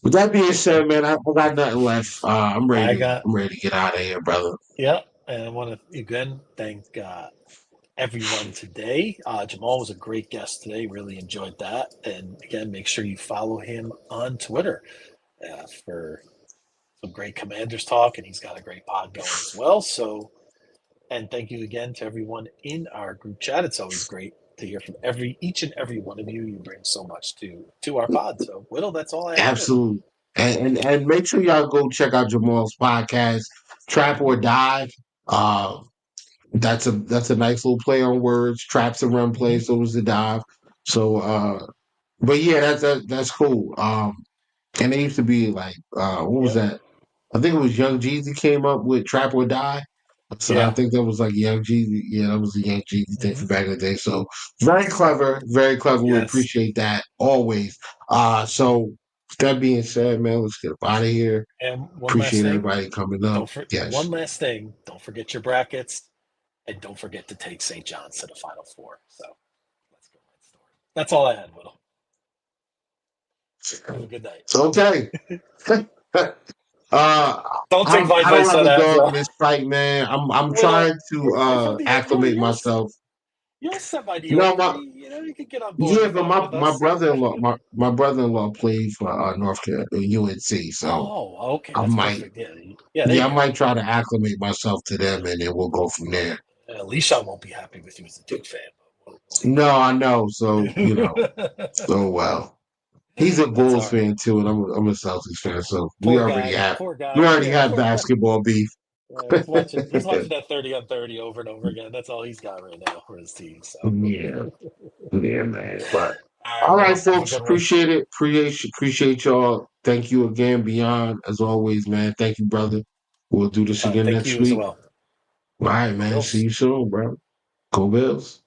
E: with that being said, man, I got nothing left. I'm ready. I'm ready to get out of here, brother.
D: Yeah, and I want to again thank everyone today. Jamal was a great guest today. Really enjoyed that. And again, make sure you follow him on Twitter for some great Commanders talk, and he's got a great pod going as well. So, and thank you again to everyone in our group chat. It's always great to hear from each and every one of you. You bring so much to our pod. So, Whittle, that's all I have.
E: Absolutely. And make sure y'all go check out Jamal's podcast, Trap or Die. That's a nice little play on words. Traps and run plays, so was the dive. So but yeah, that's cool. And it used to be like what was that? I think it was Young Jeezy came up with Trap or Die. So I think that was like Young Jeezy. Yeah, that was a Young Jeezy thing from back in the day. So very clever, very clever. We appreciate that always. So with that being said, man, let's get up out of here.
D: And
E: appreciate everybody coming up.
D: One last thing. Don't forget your brackets. And don't forget to take St. John's to the Final Four. So let's go that story. That's all I had, Whittle. Have a good night.
E: It's okay.
D: Don't take my advice on
E: that. This fight, man. I'm trying to acclimate myself.
D: You're somebody.
E: You
D: can get on board.
E: Yeah, but my brother-in-law played for North Carolina UNC. So
D: okay.
E: I might. I might try to acclimate myself to them, and then we'll go from there.
D: At least I won't be happy with you as a Duke fan.
E: No, I know. So so well. He's a Bulls fan too, and I'm a Celtics fan. So we already have basketball beef.
D: He's watching that 30-on-30 over and over again. That's all he's got right now for his team. So
E: yeah, man. But all right, folks, appreciate it. Appreciate y'all. Thank you again, Beyond, as always, man. Thank you, brother. We'll do this again next week.
D: As well.
E: All right, man. See you soon, bro. Go Bills.